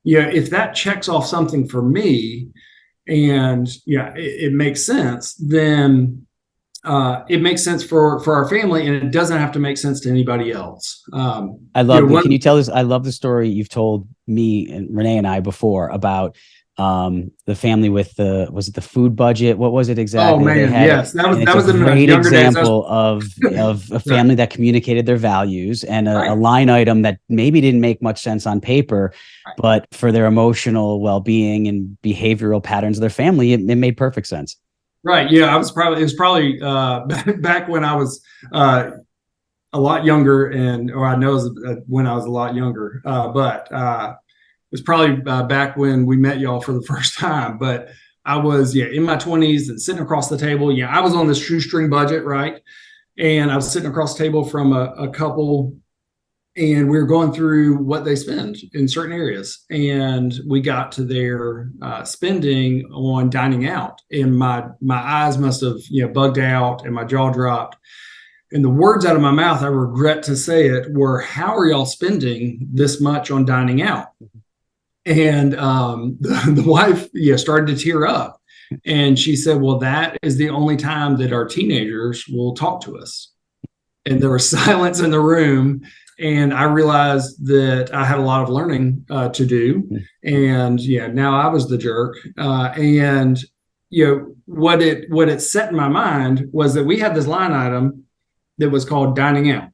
If that checks off something for me, and it makes sense, then it makes sense for our family, and it doesn't have to make sense to anybody else. I love can you tell us? I love the story you've told me and Renee and I before about the family with was it the food budget? What was it exactly? Oh man, yes, that was a great example of a family that communicated their values, and a line item that maybe didn't make much sense on paper, but for their emotional well-being and behavioral patterns of their family, it made perfect sense. Right. Yeah. It was probably back when I was a lot younger, or I know it was when I was a lot younger, but it was probably back when we met y'all for the first time. But I was in my 20s and sitting across the table. I was on this shoestring budget, right? And I was sitting across the table from a couple, and we were going through what they spend in certain areas. And we got to their spending on dining out, and my eyes must have bugged out and my jaw dropped. And the words out of my mouth, I regret to say it, were, "How are y'all spending this much on dining out?" And the wife started to tear up. And she said, "Well, that is the only time that our teenagers will talk to us." And there was silence in the room. And I realized that I had a lot of learning to do. And now I was the jerk. And what it set in my mind was that we had this line item that was called dining out.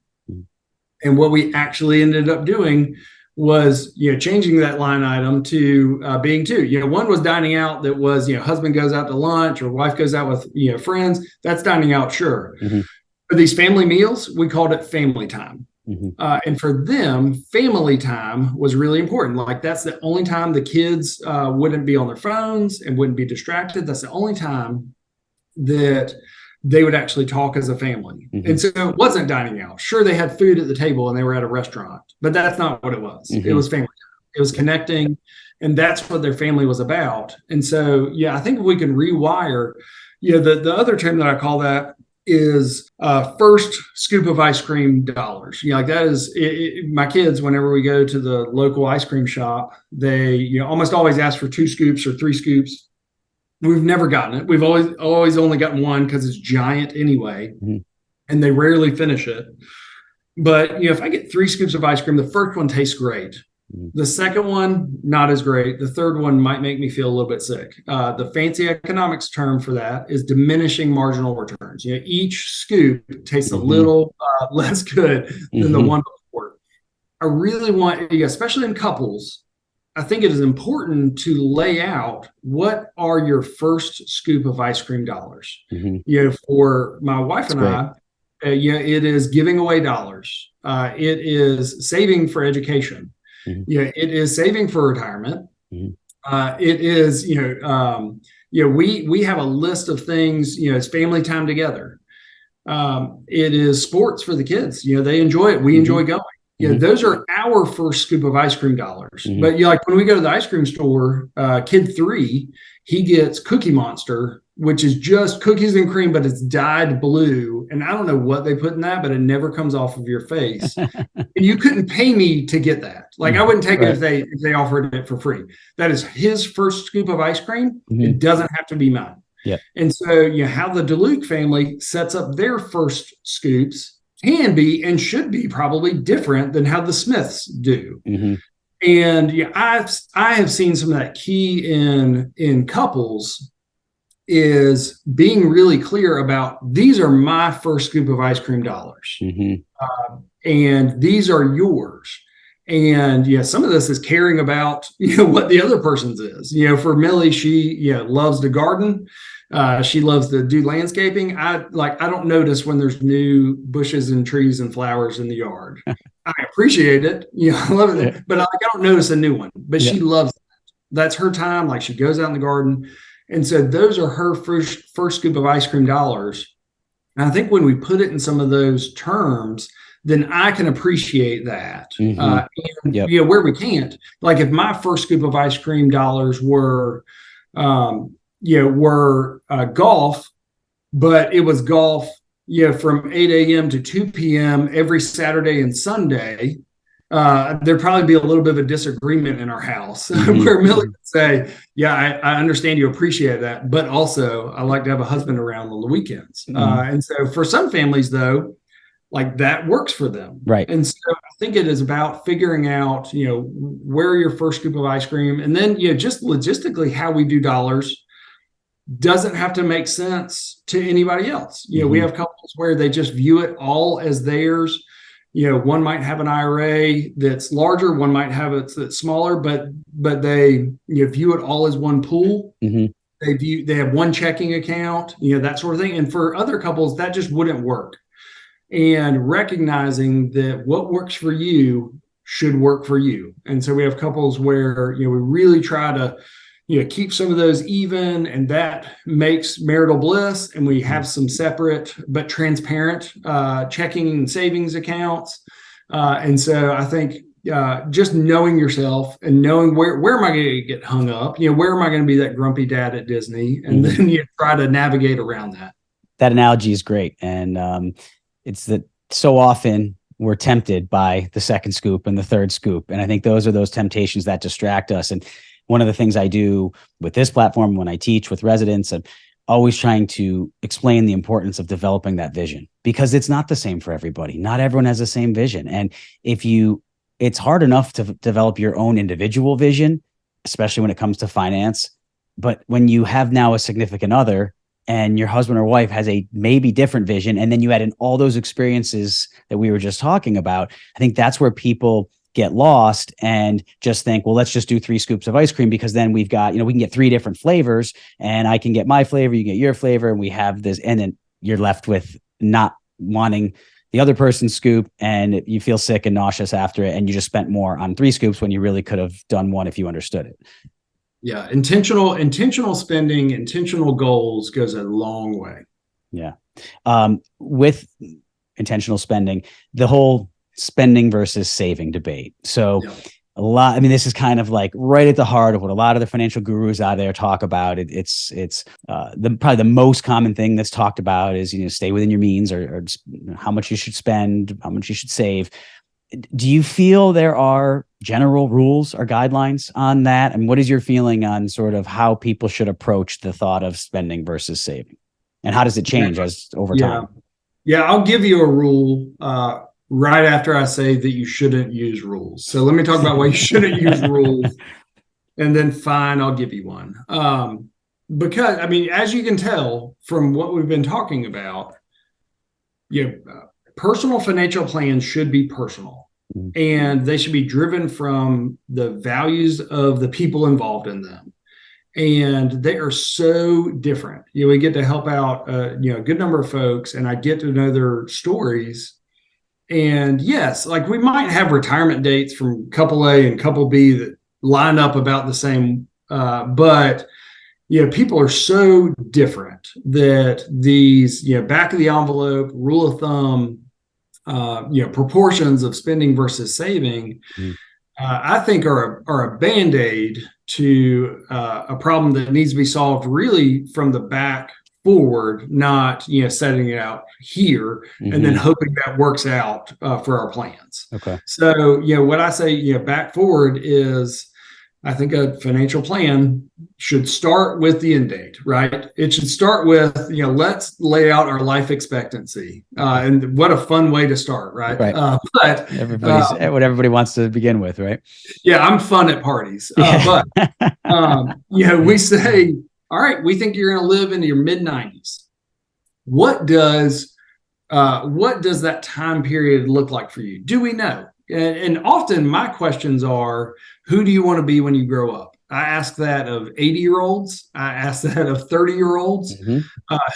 And what we actually ended up doing was changing that line item to being two. One was dining out, that was husband goes out to lunch or wife goes out with friends. That's dining out, sure. For these family meals, we called it family time. And for them, family time was really important. Like, that's the only time the kids wouldn't be on their phones and wouldn't be distracted. That's the only time that they would actually talk as a family. And so it wasn't dining out. Sure, they had food at the table and they were at a restaurant, but that's not what it was. It was family time. It was connecting, and that's what their family was about. And so, I think if we can rewire, the other term that I call that is first scoop of ice cream dollars. Like, that is my kids, whenever we go to the local ice cream shop, they almost always ask for 2 scoops or 3 scoops. We've never gotten it. We've always only gotten one because it's giant anyway, and they rarely finish it. But if I get 3 scoops of ice cream, the first one tastes great. The second one, not as great. The third one might make me feel a little bit sick. The fancy economics term for that is diminishing marginal returns. Each scoop tastes a little less good than the one before. I really want, especially in couples, I think it is important to lay out what are your first scoop of ice cream dollars. For my wife and I, it is giving away dollars. It is saving for education. It is saving for retirement. It is, we have a list of things, it's family time together. It is sports for the kids. They enjoy it. We enjoy going. Those are our first scoop of ice cream dollars. But like when we go to the ice cream store, kid 3, he gets Cookie Monster, which is just cookies and cream, but it's dyed blue. And I don't know what they put in that, but it never comes off of your face. And you couldn't pay me to get that. Like I wouldn't take it if they offered it for free. That is his first scoop of ice cream. It doesn't have to be mine. Yep. And so how the DeLuke family sets up their first scoops can be and should be probably different than how the Smiths do. And I have seen some of that key in couples is being really clear about these are my first scoop of ice cream dollars, and these are yours. And some of this is caring about what the other person's is. For Millie, she loves to garden. She loves to do landscaping. I don't notice when there's new bushes and trees and flowers in the yard. I appreciate it. I love it, but I don't notice a new one. But she loves that. That's her time. Like she goes out in the garden. And so those are her first scoop of ice cream dollars. And I think when we put it in some of those terms, then I can appreciate that. And where we can't, like if my first scoop of ice cream dollars were golf, but it was golf, from 8 a.m. to 2 p.m. every Saturday and Sunday, there'd probably be a little bit of a disagreement in our house where Millie would say, I understand you appreciate that, but also I like to have a husband around on the weekends. And so for some families though, like that works for them. Right. And so I think it is about figuring out, where your first scoop of ice cream, and then, just logistically how we do dollars doesn't have to make sense to anybody else. We have couples where they just view it all as theirs. One might have an IRA that's larger, one might have it that's smaller, but they view it all as one pool. They have one checking account, that sort of thing. And for other couples, that just wouldn't work. And recognizing that what works for you should work for you. And so we have couples where we really try to keep some of those even, and that makes marital bliss. And we have some separate but transparent checking and savings accounts. And so I think just knowing yourself and knowing where am I going to get hung up? Where am I going to be that grumpy dad at Disney? And then you try to navigate around that. That analogy is great. And it's that so often we're tempted by the second scoop and the third scoop. And I think those are those temptations that distract us. And one of the things I do with this platform when I teach with residents, I'm always trying to explain the importance of developing that vision, because it's not the same for everybody. Not everyone has the same vision. And it's hard enough to develop your own individual vision, especially when it comes to finance. But when you have now a significant other and your husband or wife has a maybe different vision, and then you add in all those experiences that we were just talking about, I think that's where people get lost and just think, well, let's just do 3 scoops of ice cream, because then we've got, we can get 3 different flavors, and I can get my flavor, you get your flavor, and we have this, and then you're left with not wanting the other person's scoop, and you feel sick and nauseous after it, and you just spent more on 3 scoops when you really could have done 1 if you understood it. Yeah, intentional spending, intentional goals goes a long way. Yeah. With intentional spending, the whole spending versus saving debate. So this is kind of like right at the heart of what a lot of the financial gurus out there talk about. It's probably the most common thing that's talked about is, stay within your means, or how much you should spend, how much you should save. Do you feel there are general rules or guidelines on that? And what is your feeling on sort of how people should approach the thought of spending versus saving? And how does it change over time? Yeah, I'll give you a rule right after I say that you shouldn't use rules. So let me talk about why you shouldn't use rules. And then fine, I'll give you one. Because, as you can tell from what we've been talking about, personal financial plans should be personal, and they should be driven from the values of the people involved in them. And they are so different. We get to help out a good number of folks, and I get to know their stories. And yes, like we might have retirement dates from couple A and couple B that line up about the same, but people are so different that these, back of the envelope, rule of thumb, proportions of spending versus saving, I think are a Band-Aid to a problem that needs to be solved really from the back forward, not, setting it out here and then hoping that works out for our plans. Okay. So, what I say, back forward is, I think a financial plan should start with the end date, right? It should start with, let's lay out our life expectancy. And what a fun way to start, right? Right. But what everybody wants to begin with, right? Yeah, I'm fun at parties. But, we say, all right, we think you're going to live into your mid-90s. What does that time period look like for you? Do we know? And often my questions are, who do you want to be when you grow up? I ask that of 80-year-olds. I ask that of 30-year-olds.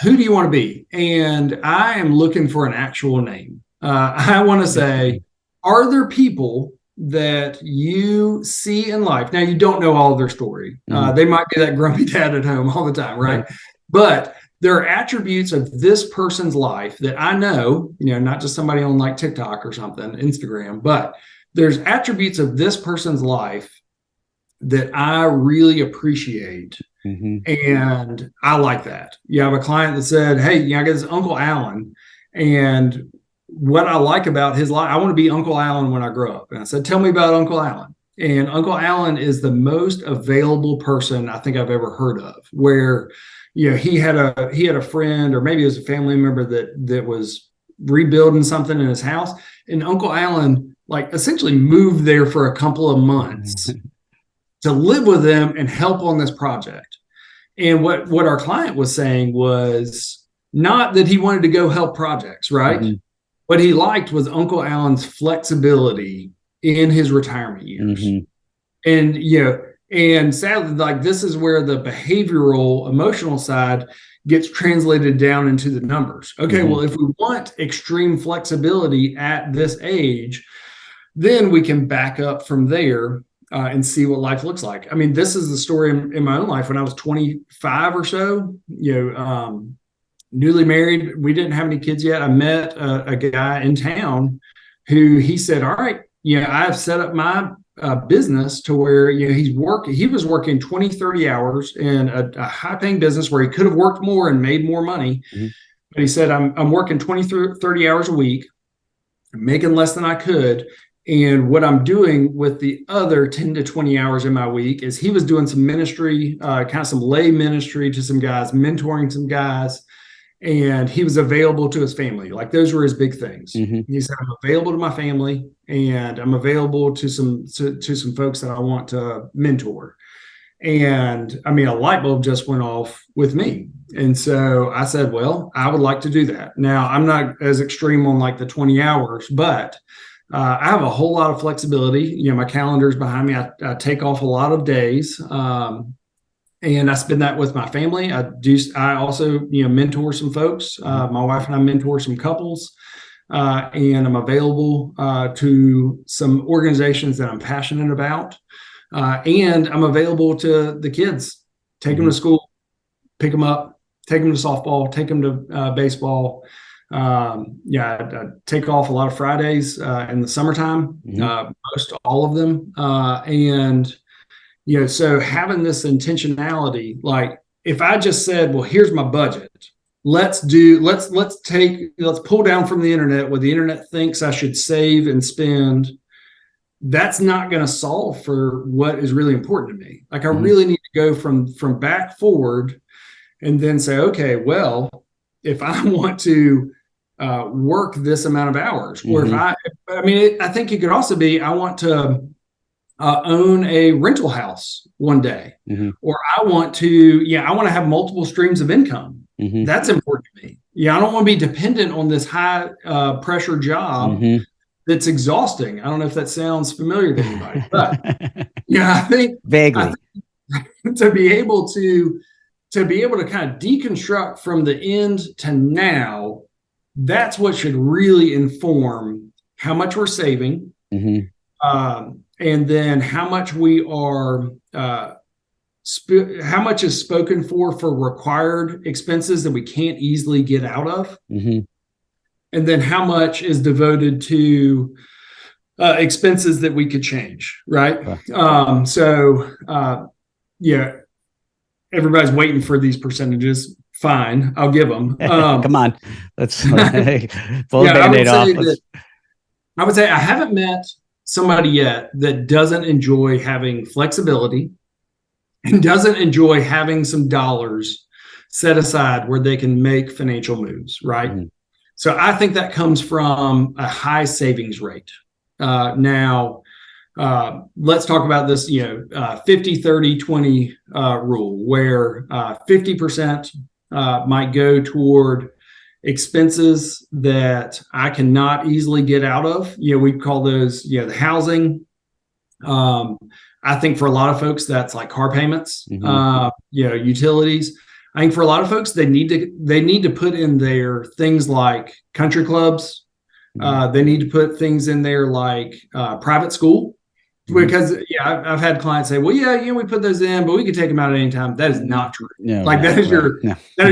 Who do you want to be? And I am looking for an actual name. I want to say, are there people that you see in life? Now, you don't know all of their story. They might be that grumpy dad at home all the time, right? But there are attributes of this person's life that I know, not just somebody on like TikTok or something, Instagram, but there's attributes of this person's life that I really appreciate. And I like that. You have a client that said, hey, I got this Uncle Alan, and what I like about his life, I want to be Uncle Alan when I grow up. And I said, tell me about Uncle Alan. And Uncle Alan is the most available person I think I've ever heard of, where he had a friend, or maybe it was a family member that was rebuilding something in his house, and Uncle Alan like essentially moved there for a couple of months to live with them and help on this project. And what our client was saying was not that he wanted to go help projects, right? What he liked was Uncle Alan's flexibility in his retirement years. And and sadly, like, this is where the behavioral, emotional side gets translated down into the numbers. Okay, well, if we want extreme flexibility at this age, then we can back up from there and see what life looks like. I mean, this is the story in my own life. When I was 25 or so, newly married, we didn't have any kids yet. I met a guy in town who he said, all right, I've set up my business to where, he was working 20, 30 hours in a high paying business where he could have worked more and made more money. But he said, I'm working 20, 30 hours a week, making less than I could. And what I'm doing with the other 10 to 20 hours in my week is he was doing some ministry, kind of some lay ministry to some guys, mentoring some guys. And he was available to his family. Like, those were his big things. He said, I'm available to my family, and I'm available to some folks that I want to mentor. And I mean, a light bulb just went off with me. And so I said, well, I would like to do that. Now, I'm not as extreme on like the 20 hours, but I have a whole lot of flexibility. My calendar is behind me. I take off a lot of days. And I spend that with my family. I also, mentor some folks. My wife and I mentor some couples, and I'm available to some organizations that I'm passionate about. And I'm available to the kids. Take them to school, pick them up, take them to softball, take them to baseball. I take off a lot of Fridays in the summertime, most all of them. And so having this intentionality, like, if I just said, well, here's my budget, let's pull down from the internet what the internet thinks I should save and spend, that's not going to solve for what is really important to me. Like, I really need to go from back forward and then say, okay, well, if I want to work this amount of hours, or I think it could also be, I want to own a rental house one day, or I want to have multiple streams of income. That's important to me. I don't want to be dependent on this high pressure job that's exhausting. I don't know if that sounds familiar to anybody, but I think vaguely to be able to kind of deconstruct from the end to now, that's what should really inform how much we're saving. And then how much we are how much is spoken for required expenses that we can't easily get out of, and then how much is devoted to expenses that we could change, right? Yeah, everybody's waiting for these percentages. Fine, I'll give them. Come on, let's pull the Band-Aid off. I would say I haven't met somebody yet that doesn't enjoy having flexibility and doesn't enjoy having some dollars set aside where they can make financial moves, right? So I think that comes from a high savings rate. Now, let's talk about this, 50, 30, 20 rule, where 50% might go toward expenses that I cannot easily get out of. We call those, the housing. I think for a lot of folks, that's like car payments, utilities. I think for a lot of folks, they need to put in there things like country clubs. They need to put things in there like private school, because I've had clients say, well, we put those in, but we could take them out at any time. That is not true. That is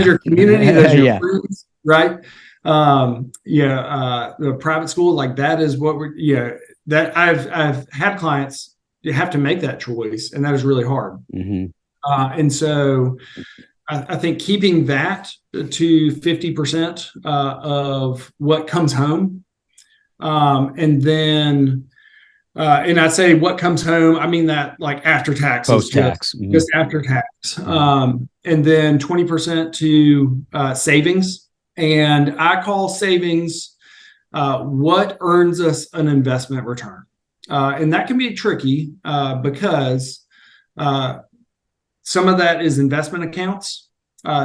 your community, that's your friends, right? The private school, like that is what that I've had clients have to make that choice, and that is really hard. And so I think keeping that to 50% of what comes home, and then and I say what comes home, I mean that like after taxes, post-tax, just after tax, and then 20% to savings. And I call savings what earns us an investment return, and that can be tricky because some of that is investment accounts.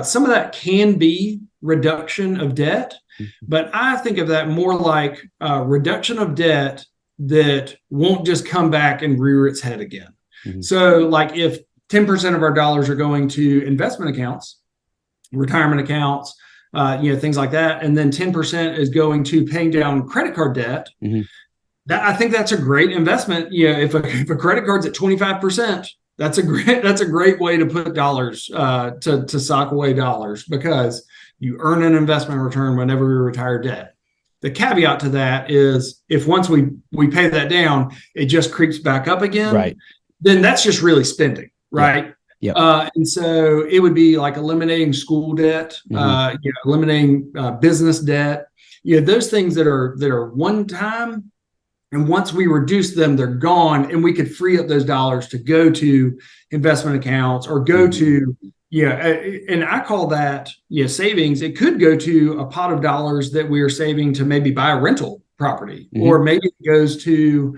Some of that can be reduction of debt, but I think of that more like reduction of debt that won't just come back and rear its head again. So like if 10% of our dollars are going to investment accounts, retirement accounts, things like that, and then 10% is going to paying down credit card debt, I think that's a great investment. If a credit card's at 25%, that's a great way to put dollars, to sock away dollars, because you earn an investment return whenever we retire debt. The caveat to that is if once we pay that down, it just creeps back up again, right? Then that's just really spending, right? And so it would be like eliminating school debt, eliminating business debt, those things that are one time. And once we reduce them, they're gone, and we could free up those dollars to go to investment accounts or go to, and I call that, savings. It could go to a pot of dollars that we are saving to maybe buy a rental property, or maybe it goes to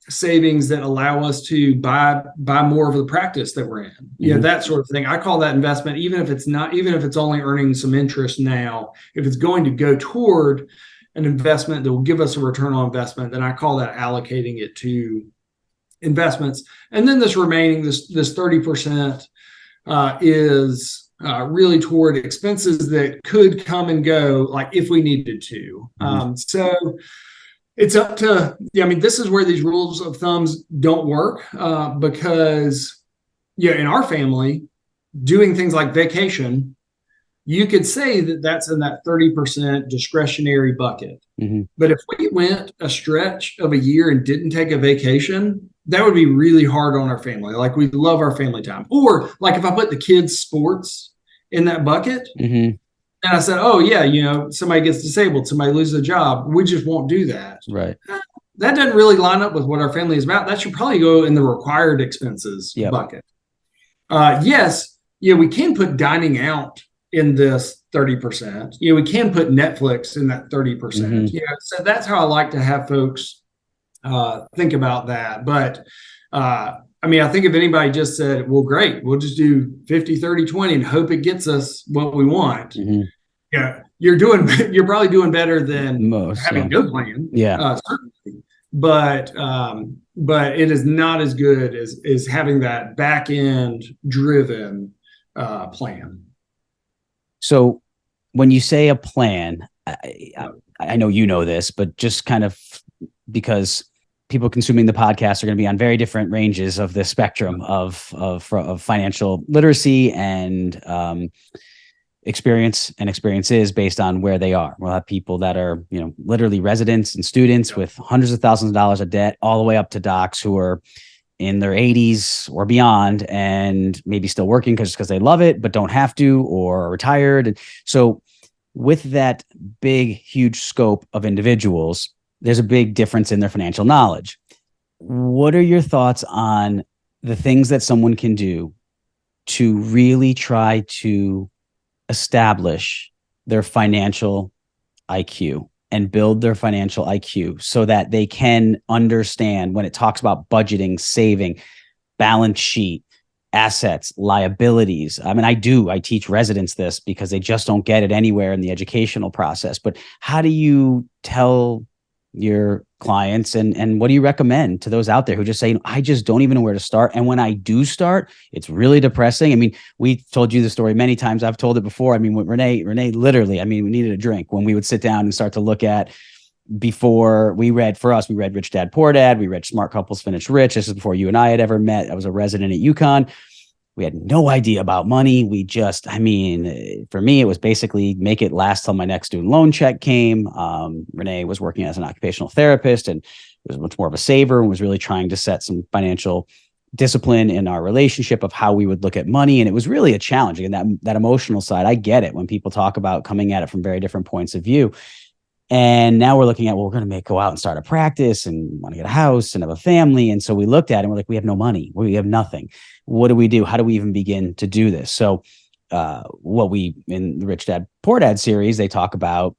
savings that allow us to buy more of the practice that we're in, that sort of thing. I call that investment, even if it's only earning some interest now. If it's going to go toward an investment that will give us a return on investment, then I call that allocating it to investments. And then this remaining, this 30% is really toward expenses that could come and go, like if we needed to. So it's up to, this is where these rules of thumbs don't work, because in our family, doing things like vacation, you could say that that's in that 30% discretionary bucket. But if we went a stretch of a year and didn't take a vacation, that would be really hard on our family. Like, we love our family time. Or like if I put the kids' sports in that bucket, and I said, oh yeah, somebody gets disabled, somebody loses a job, we just won't do that. Right. That doesn't really line up with what our family is about. That should probably go in the required expenses bucket. Yes, we can put dining out in this 30%. We can put Netflix in that 30%. So that's how I like to have folks think about that. But I think if anybody just said, well, great, we'll just do 50, 30, 20 and hope it gets us what we want. You're probably doing better than most having no plan. Certainly. But it is not as good as having that back end driven plan. So when you say a plan, I know you know this, but just kind of because people consuming the podcast are going to be on very different ranges of the spectrum of financial literacy and experiences based on where they are. We'll have people that are, literally residents and students with hundreds of thousands of dollars of debt, all the way up to docs who are in their 80s or beyond and maybe still working because they love it, but don't have to, or are retired. And so with that big, huge scope of individuals, there's a big difference in their financial knowledge. What are your thoughts on the things that someone can do to really try to establish their financial IQ and build their financial IQ so that they can understand when it talks about budgeting, saving, balance sheet, assets, liabilities? I mean, I teach residents this because they just don't get it anywhere in the educational process. But how do you tell your clients and what do you recommend to those out there who just say, I just don't even know where to start? And when I do start, it's really depressing. I mean, we told you the story many times. I've told it before. I mean, with Renee literally, we needed a drink when we would sit down and start to look at, before we read Rich Dad, Poor Dad. We read Smart Couples Finish Rich. This is before you and I had ever met. I was a resident at UConn. We had no idea about money. We just, for me, it was basically make it last till my next student loan check came. Renee was working as an occupational therapist and was much more of a saver and was really trying to set some financial discipline in our relationship of how we would look at money. And it was really a challenge. And that emotional side, I get it when people talk about coming at it from very different points of view. And now we're looking at, we're going to go out and start a practice and want to get a house and have a family. And so we looked at it and we're like, we have no money. We have nothing. What do we do? How do we even begin to do this? So in the Rich Dad, Poor Dad series, they talk about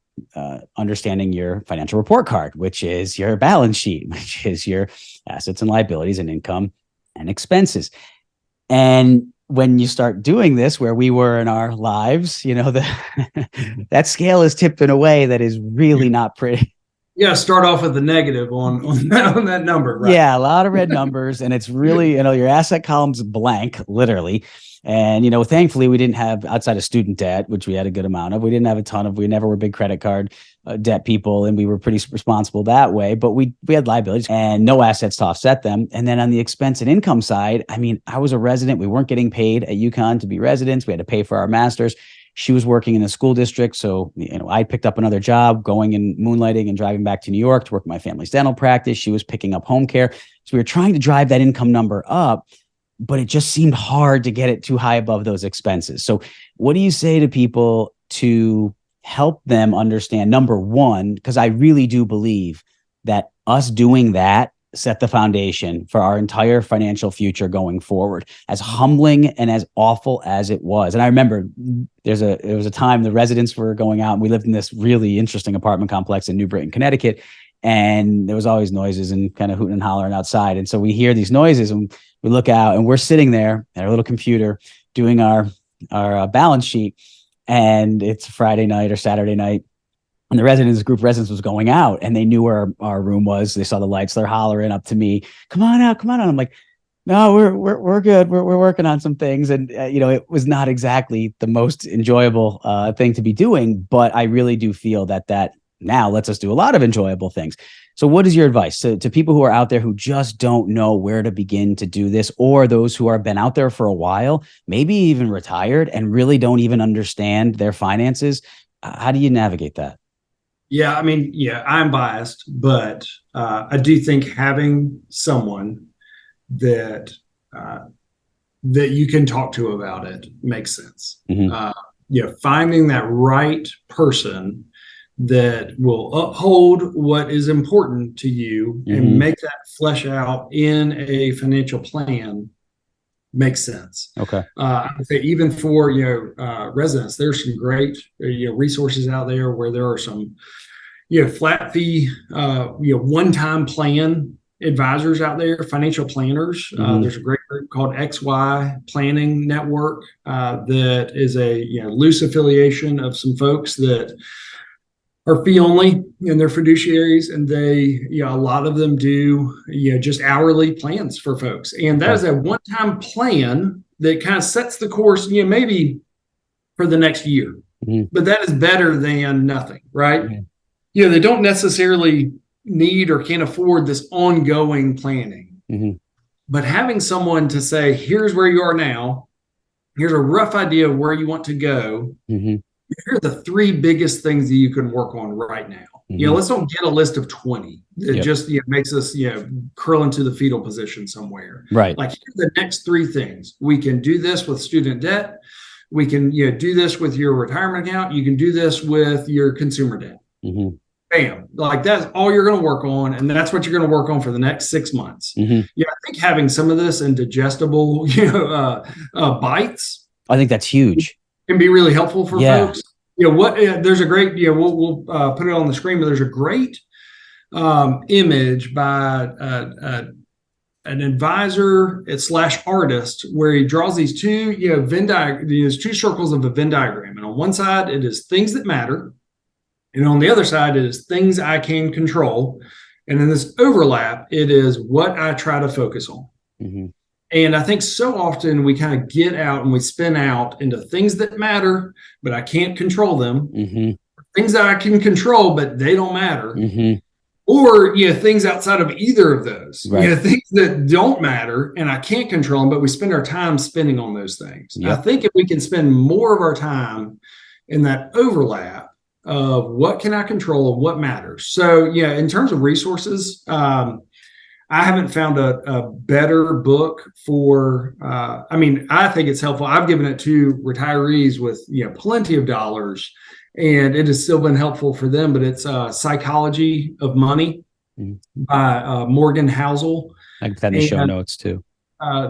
understanding your financial report card, which is your balance sheet, which is your assets and liabilities and income and expenses. And when you start doing this, where we were in our lives, that scale is tipped in a way that is really not pretty. Yeah, start off with the negative on that number, right? Yeah, a lot of red numbers, and it's really, your asset column's blank, literally. And, thankfully we didn't have, outside of student debt, which we had a good amount of, we didn't have a ton of, we never were big credit card debt people, and we were pretty responsible that way, but we had liabilities and no assets to offset them. And then on the expense and income side, I was a resident. We weren't getting paid at UConn to be residents. We had to pay for our masters. She was working in the school district. So, I picked up another job, going and moonlighting and driving back to New York to work in my family's dental practice. She was picking up home care. So we were trying to drive that income number up, but it just seemed hard to get it too high above those expenses. So what do you say to people to help them understand, number one, because I really do believe that us doing that set the foundation for our entire financial future going forward, as humbling and as awful as it was. And I remember there was a time the residents were going out, and we lived in this really interesting apartment complex in New Britain, Connecticut. And there was always noises and kind of hooting and hollering outside. And so we hear these noises and we look out and we're sitting there at our little computer doing our balance sheet. And it's Friday night or Saturday night. And the group of residents was going out, and they knew where our room was. They saw the lights. They're hollering up to me, come on out. I'm like, no, we're good. We're working on some things. And, it was not exactly the most enjoyable thing to be doing, but I really do feel that now lets us do a lot of enjoyable things. So what is your advice to people who are out there who just don't know where to begin to do this, or those who have been out there for a while, maybe even retired, and really don't even understand their finances? How do you navigate that? Yeah, I'm biased, but I do think having someone that you can talk to about it makes sense. Mm-hmm. Finding that right person that will uphold what is important to you, mm-hmm. and make that flesh out in a financial plan makes sense. Okay. I would say even for residents, there's some great resources out there where there are some flat fee one-time plan advisors out there, financial planners. Mm-hmm. There's a great group called XY Planning Network that is a loose affiliation of some folks that are fee only and they're fiduciaries, and they, a lot of them do, just hourly plans for folks. And that is a one-time plan that kind of sets the course, maybe for the next year, mm-hmm. but that is better than nothing, right? Mm-hmm. They don't necessarily need or can't afford this ongoing planning. But having someone to say, here's where you are now, here's a rough idea of where you want to go. Here are the three biggest things that you can work on right now. Let's don't get a list of 20. It just makes us curl into the fetal position somewhere. Right. Like, here's the next three things. We can do this with student debt. We can do this with your retirement account. You can do this with your consumer debt. Bam. Like, that's all you're going to work on. And that's what you're going to work on for the next 6 months. I think having some of this in digestible bites, I think that's huge, can be really helpful for folks. There's a great, we'll put it on the screen, but there's a great image by an advisor / artist where he draws these two, these two circles of a Venn diagram. And on one side, it is things that matter. And on the other side, it is things I can control. And in this overlap, it is what I try to focus on. And I think so often we kind of get out and we spin out into things that matter, but I can't control them. Things that I can control, but they don't matter. Or things outside of either of those. Things that don't matter and I can't control them, but we spend our time spending on those things. I think if we can spend more of our time in that overlap of what can I control and what matters. So in terms of resources, I haven't found a better book for, I think it's helpful. I've given it to retirees with, plenty of dollars, and it has still been helpful for them, but it's Psychology of Money by Morgan Housel. I put that in the show notes too.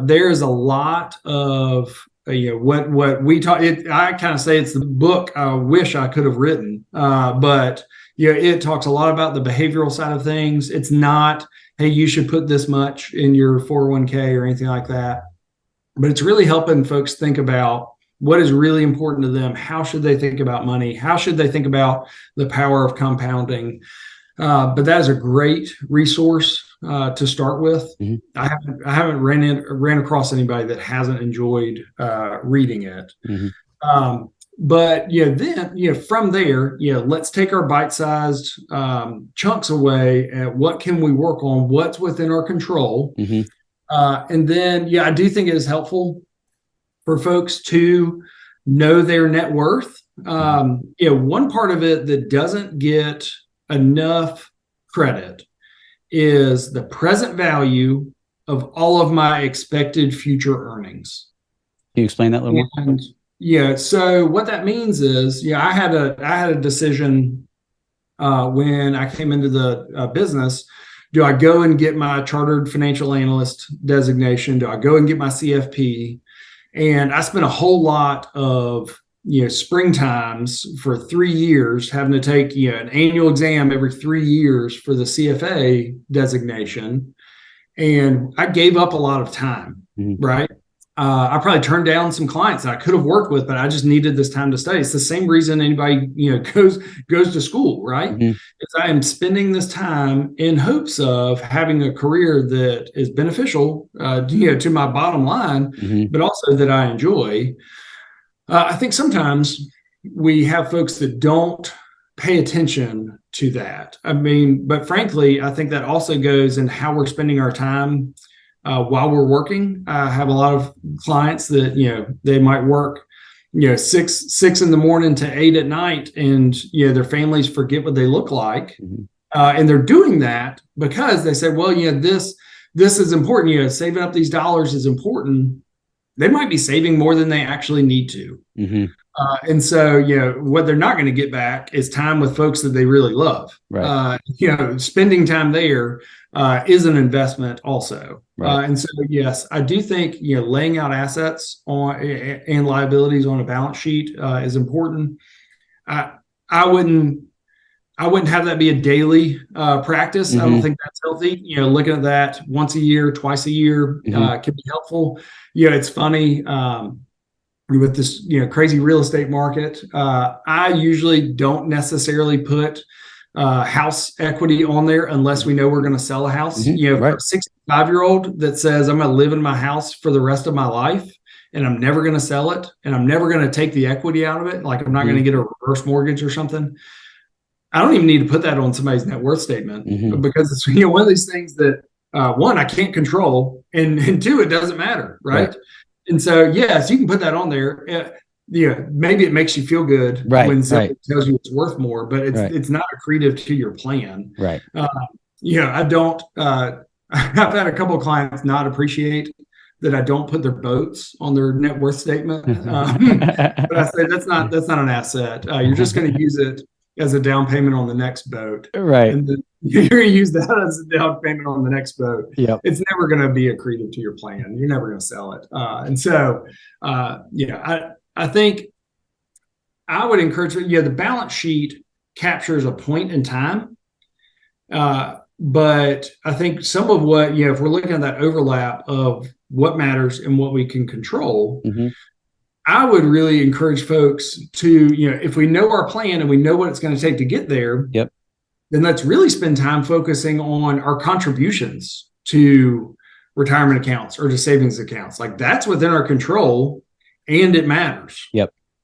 There's a lot of, what we talk, I kind of say it's the book I wish I could have written, but it talks a lot about the behavioral side of things. It's not, hey, you should put this much in your 401k or anything like that. But it's really helping folks think about what is really important to them. How should they think about money? How should they think about the power of compounding? But that is a great resource to start with. I haven't ran across anybody that hasn't enjoyed reading it. But then from there, let's take our bite-sized chunks away at what can we work on, what's within our control. And then, I do think it is helpful for folks to know their net worth. One part of it that doesn't get enough credit is the present value of all of my expected future earnings. Can you explain that a little more? So what that means is, I had a decision when I came into the business. Do I go and get my chartered financial analyst designation? Do I go and get my CFP? And I spent a whole lot of spring times for 3 years having to take an annual exam every 3 years for the CFA designation, and I gave up a lot of time. Right. I probably turned down some clients that I could have worked with, but I just needed this time to study. It's the same reason anybody, goes to school, right? Is I am spending this time in hopes of having a career that is beneficial, to my bottom line, but also that I enjoy. I think sometimes we have folks that don't pay attention to that. But frankly, I think that also goes in how we're spending our time. While we're working. I have a lot of clients that, they might work, 6 in the morning to 8 at night, and, their families forget what they look like. And they're doing that because they say, well, this is important. Saving up these dollars is important. They might be saving more than they actually need to. And so, what they're not going to get back is time with folks that they really love. Right. Spending time there is an investment also. Right. And so, yes, I do think, laying out assets and liabilities on a balance sheet is important. I wouldn't have that be a daily practice. I don't think that's healthy. Looking at that once a year, twice a year can be helpful. It's funny. With this, crazy real estate market, I usually don't necessarily put house equity on there unless we know we're going to sell a house. For a 65-year-old that says I'm going to live in my house for the rest of my life and I'm never going to sell it and I'm never going to take the equity out of it, like I'm not going to get a reverse mortgage or something. I don't even need to put that on somebody's net worth statement because it's one of these things that one, I can't control, and two, it doesn't matter, right? And so yes, you can put that on there. Maybe it makes you feel good when somebody tells you it's worth more, but it's not accretive to your plan. Right. I don't. I've had a couple of clients not appreciate that I don't put their boats on their net worth statement, but I say that's not an asset. You're just going to use it as a down payment on the next boat, right? And then you're going to use that as a down payment on the next boat. Yep. It's never going to be accretive to your plan. You're never going to sell it. And so, I think I would encourage. The balance sheet captures a point in time. But I think some of what, if we're looking at that overlap of what matters and what we can control, I would really encourage folks to, if we know our plan and we know what it's going to take to get there, then let's really spend time focusing on our contributions to retirement accounts or to savings accounts. Like that's within our control and it matters.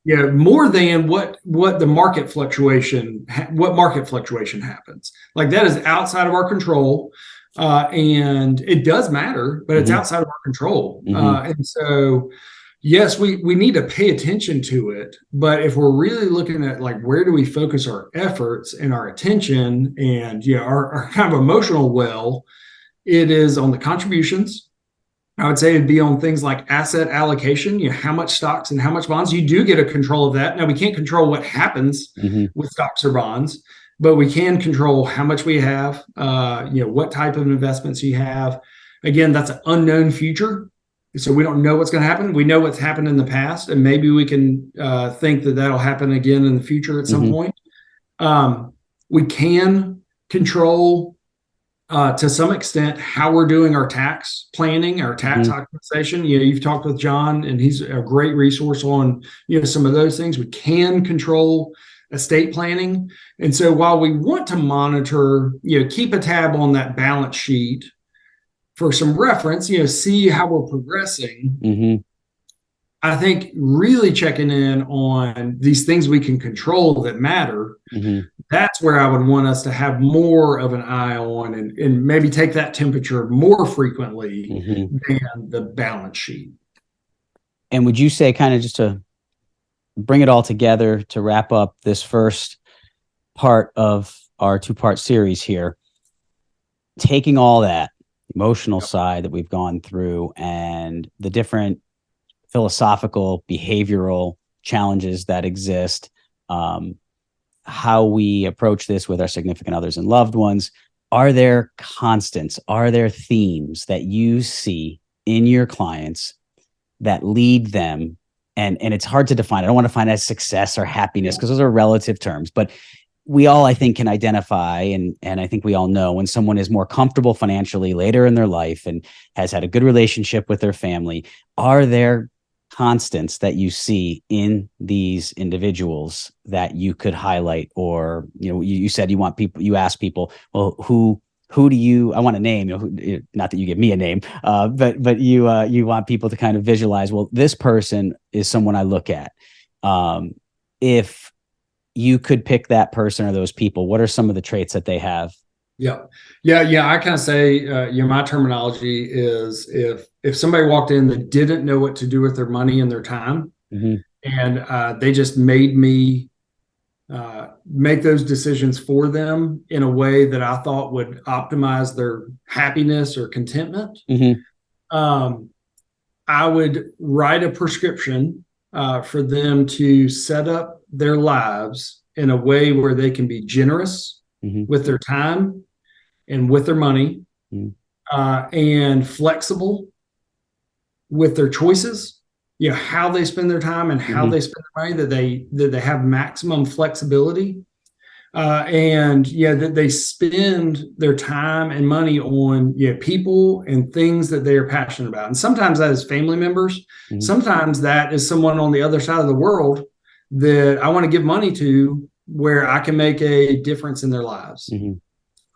More than what market fluctuation happens. Like that is outside of our control, and it does matter, but it's outside of our control. And so, yes, we need to pay attention to it. But if we're really looking at like where do we focus our efforts and our attention and our kind of emotional well, it is on the contributions. I would say it'd be on things like asset allocation, how much stocks and how much bonds. You do get a control of that. Now, we can't control what happens with stocks or bonds, but we can control how much we have, what type of investments you have. Again, that's an unknown future. So we don't know what's going to happen. We know what's happened in the past, and maybe we can think that that'll happen again in the future at some point. We can control to some extent how we're doing our tax planning, our tax optimization. You've talked with John, and he's a great resource on some of those things. We can control estate planning, and so while we want to monitor, keep a tab on that balance sheet for some reference, see how we're progressing. I think really checking in on these things we can control that matter. That's where I would want us to have more of an eye on and maybe take that temperature more frequently than the balance sheet. And would you say, kind of just to bring it all together to wrap up this first part of our 2-part series here, taking all that emotional side that we've gone through and the different philosophical, behavioral challenges that exist, how we approach this with our significant others and loved ones, are there constants, are there themes that you see in your clients that lead them? And it's hard to define. I don't want to define as success or happiness because those are relative terms, but we all, I think, can identify, and I think we all know when someone is more comfortable financially later in their life and has had a good relationship with their family. Are there constants that you see in these individuals that you could highlight? Or you said you ask people, well, who do you, I want a name, not that you give me a name, but you want people to kind of visualize, well, this person is someone I look at. If you could pick that person or those people, what are some of the traits that they have? Yeah. I kind of say, my terminology is if somebody walked in that didn't know what to do with their money and their time, and they just made me make those decisions for them in a way that I thought would optimize their happiness or contentment, I would write a prescription for them to set up their lives in a way where they can be generous with their time and with their money, and flexible with their choices, how they spend their time and how they spend their money, that they have maximum flexibility, and that they spend their time and money on people and things that they are passionate about. And sometimes that is family members. Sometimes that is someone on the other side of the world that I want to give money to, where I can make a difference in their lives.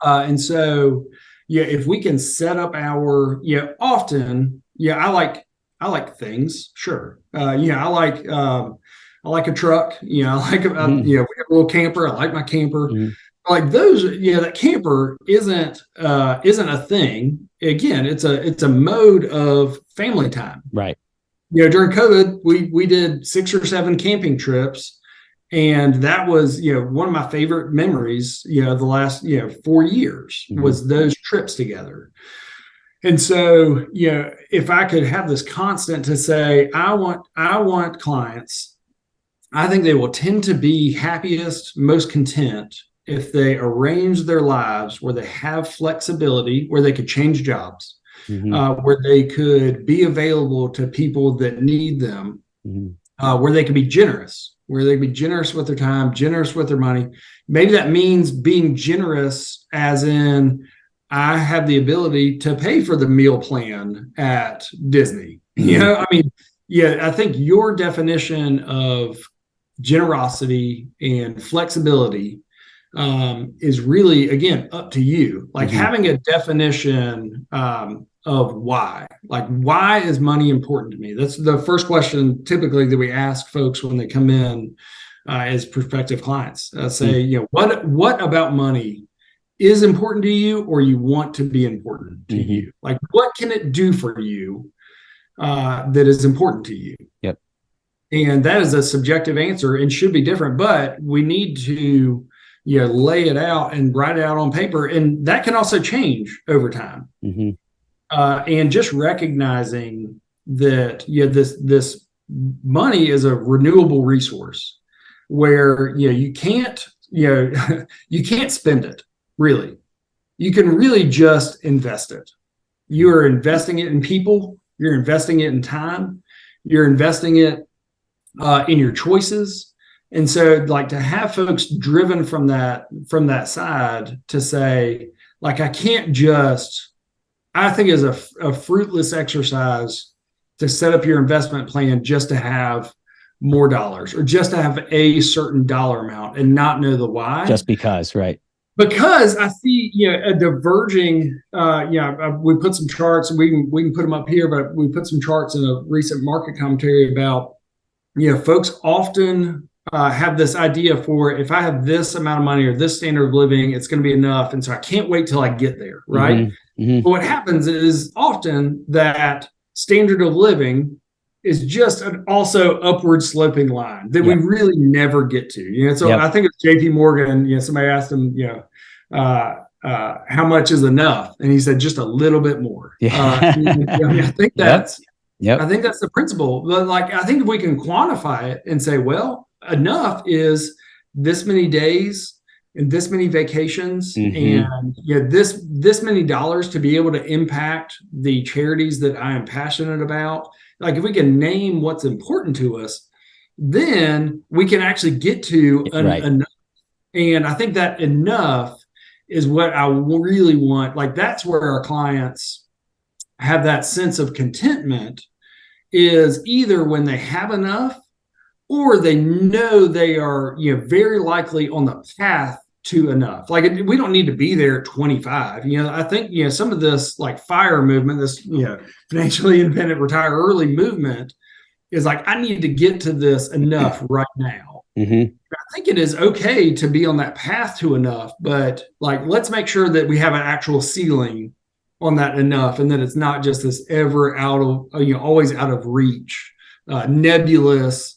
And so, if we can set up our, often, I like things. Sure. I I like a truck. I like we have a little camper. I like my camper. Mm-hmm. Like those, that camper isn't a thing. Again, it's a mode of family time. Right. During COVID, we did 6 or 7 camping trips, and that was one of my favorite memories. The last 4 years was those trips together. And so, if I could have this constant to say, I want clients, I think they will tend to be happiest, most content if they arrange their lives where they have flexibility, where they could change jobs, where they could be available to people that need them, where they could be generous, with their time, generous with their money. Maybe that means being generous as in, I have the ability to pay for the meal plan at Disney. I think your definition of generosity and flexibility is really, again, up to you. Like having a definition of why. Like, why is money important to me? That's the first question typically that we ask folks when they come in as prospective clients. Say, what about money is important to you, or you want to be important to you? Like, what can it do for you that is important to you? Yep. And that is a subjective answer and should be different, but we need to lay it out and write it out on paper. And that can also change over time. And just recognizing that this money is a renewable resource where you can't you can't spend it. Really, you can really just invest it. You are investing it in people. You're investing it in time. You're investing it in your choices. And so, like, to have folks driven from that side to say, like, I think is a fruitless exercise to set up your investment plan just to have more dollars or just to have a certain dollar amount and not know the why. Just because, right? Because I see, a diverging. We put some charts. We can put them up here, but we put some charts in a recent market commentary about, folks often have this idea for, if I have this amount of money or this standard of living, it's going to be enough, and so I can't wait till I get there, right? But what happens is often that standard of living is just an also upward sloping line that we really never get to. So I think it's JP Morgan, somebody asked him, how much is enough? And he said, just a little bit more. I think that's, I think that's the principle. But like, I think if we can quantify it and say, well, enough is this many days and this many vacations and this many dollars to be able to impact the charities that I am passionate about. Like, if we can name what's important to us, then we can actually get to enough. And I think that enough is what I really want. Like, that's where our clients have that sense of contentment, is either when they have enough or they know they are, very likely on the path to enough. Like, we don't need to be there at 25. I think, some of this, like, FIRE movement, this, financially independent, retire early movement, is like, I need to get to this enough right now. I think it is okay to be on that path to enough, but, like, let's make sure that we have an actual ceiling on that enough, and that it's not just this ever out of, always out of reach, nebulous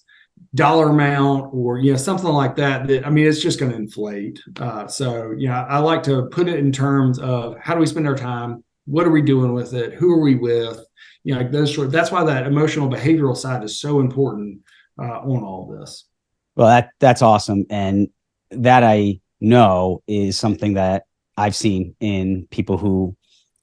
dollar amount, or something like that it's just going to inflate. So I like to put it in terms of, how do we spend our time, what are we doing with it, who are we with, like those sort. That's why that emotional behavioral side is so important on all of this. Well, that's awesome, and that, I know, is something that I've seen in people who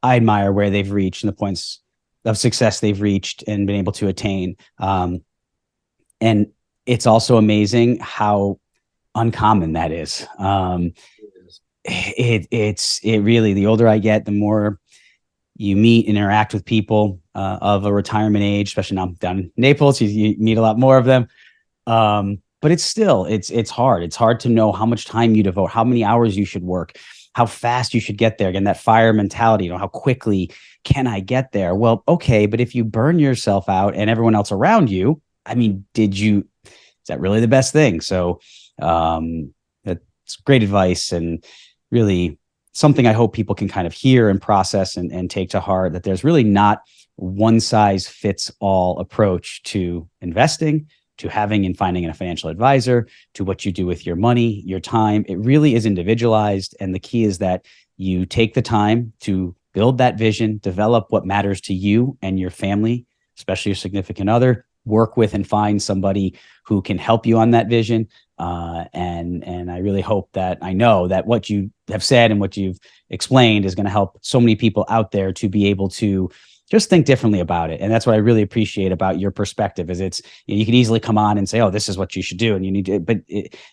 I admire, where they've reached and the points of success they've reached and been able to attain. And it's also amazing how uncommon that is. It really, the older I get, the more you meet and interact with people of a retirement age, especially now I'm down in Naples, you meet a lot more of them. But it's still, it's hard. It's hard to know how much time you devote, how many hours you should work, how fast you should get there. Again, that FIRE mentality, how quickly can I get there? Well, okay, but if you burn yourself out and everyone else around you, that really the best thing? So that's great advice, and really something I hope people can kind of hear and process and take to heart, that there's really not one size fits all approach to investing, to having and finding a financial advisor, to what you do with your money, your time. It really is individualized. And the key is that you take the time to build that vision, develop what matters to you and your family, especially your significant other, work with and find somebody who can help you on that vision. And I really hope that, I know that what you have said and what you've explained is going to help so many people out there to be able to just think differently about it. And that's what I really appreciate about your perspective, is it's, you can easily come on and say, oh, this is what you should do, and you need to, but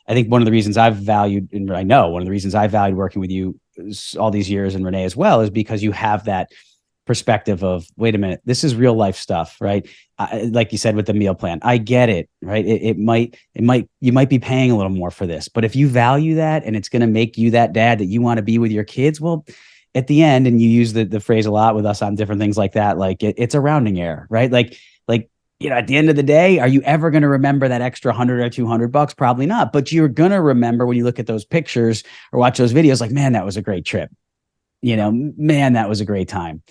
I think one of the reasons I've valued, and I know one of the reasons I valued working with you all these years, and Renee as well, is because you have that perspective of, wait a minute, this is real life stuff, right? Like you said with the meal plan, I get it, right? You might be paying a little more for this, but if you value that and it's going to make you that dad that you want to be with your kids, well, at the end, and you use the phrase a lot with us on different things like that, like it's a rounding error, right? Like, at the end of the day, are you ever going to remember that extra $100 or $200? Probably not, but you're going to remember when you look at those pictures or watch those videos, like, man, that was a great trip. Man, that was a great time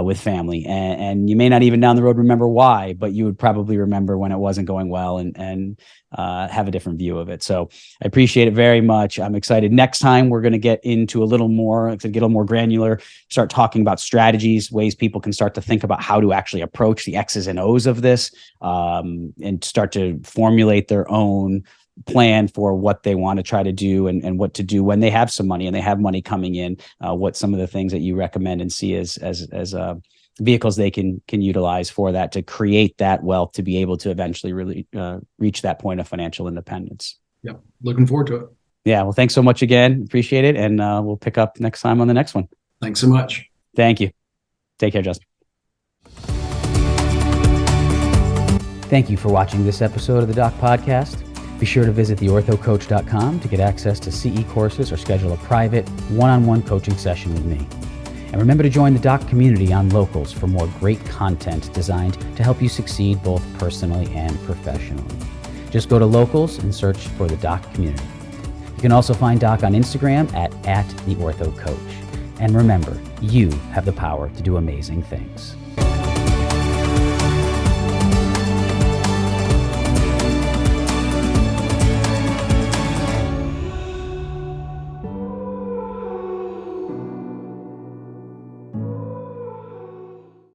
with family. And you may not even down the road remember why, but you would probably remember when it wasn't going well, and have a different view of it. So I appreciate it very much. I'm excited. Next time, we're going to get into a little more granular, start talking about strategies, ways people can start to think about how to actually approach the X's and O's of this, and start to formulate their own plan for what they want to try to do, and what to do when they have some money and they have money coming in, what some of the things that you recommend and see as vehicles they can utilize for that, to create that wealth, to be able to eventually really reach that point of financial independence. Yeah. Looking forward to it. Yeah. Well, thanks so much again. Appreciate it. And we'll pick up next time on the next one. Thanks so much. Thank you. Take care, Justin. Thank you for watching this episode of the Doc Podcast. Be sure to visit theorthocoach.com to get access to CE courses or schedule a private one-on-one coaching session with me. And remember to join the Doc community on Locals for more great content designed to help you succeed both personally and professionally. Just go to Locals and search for the Doc community. You can also find Doc on Instagram at @theorthocoach. And remember, you have the power to do amazing things.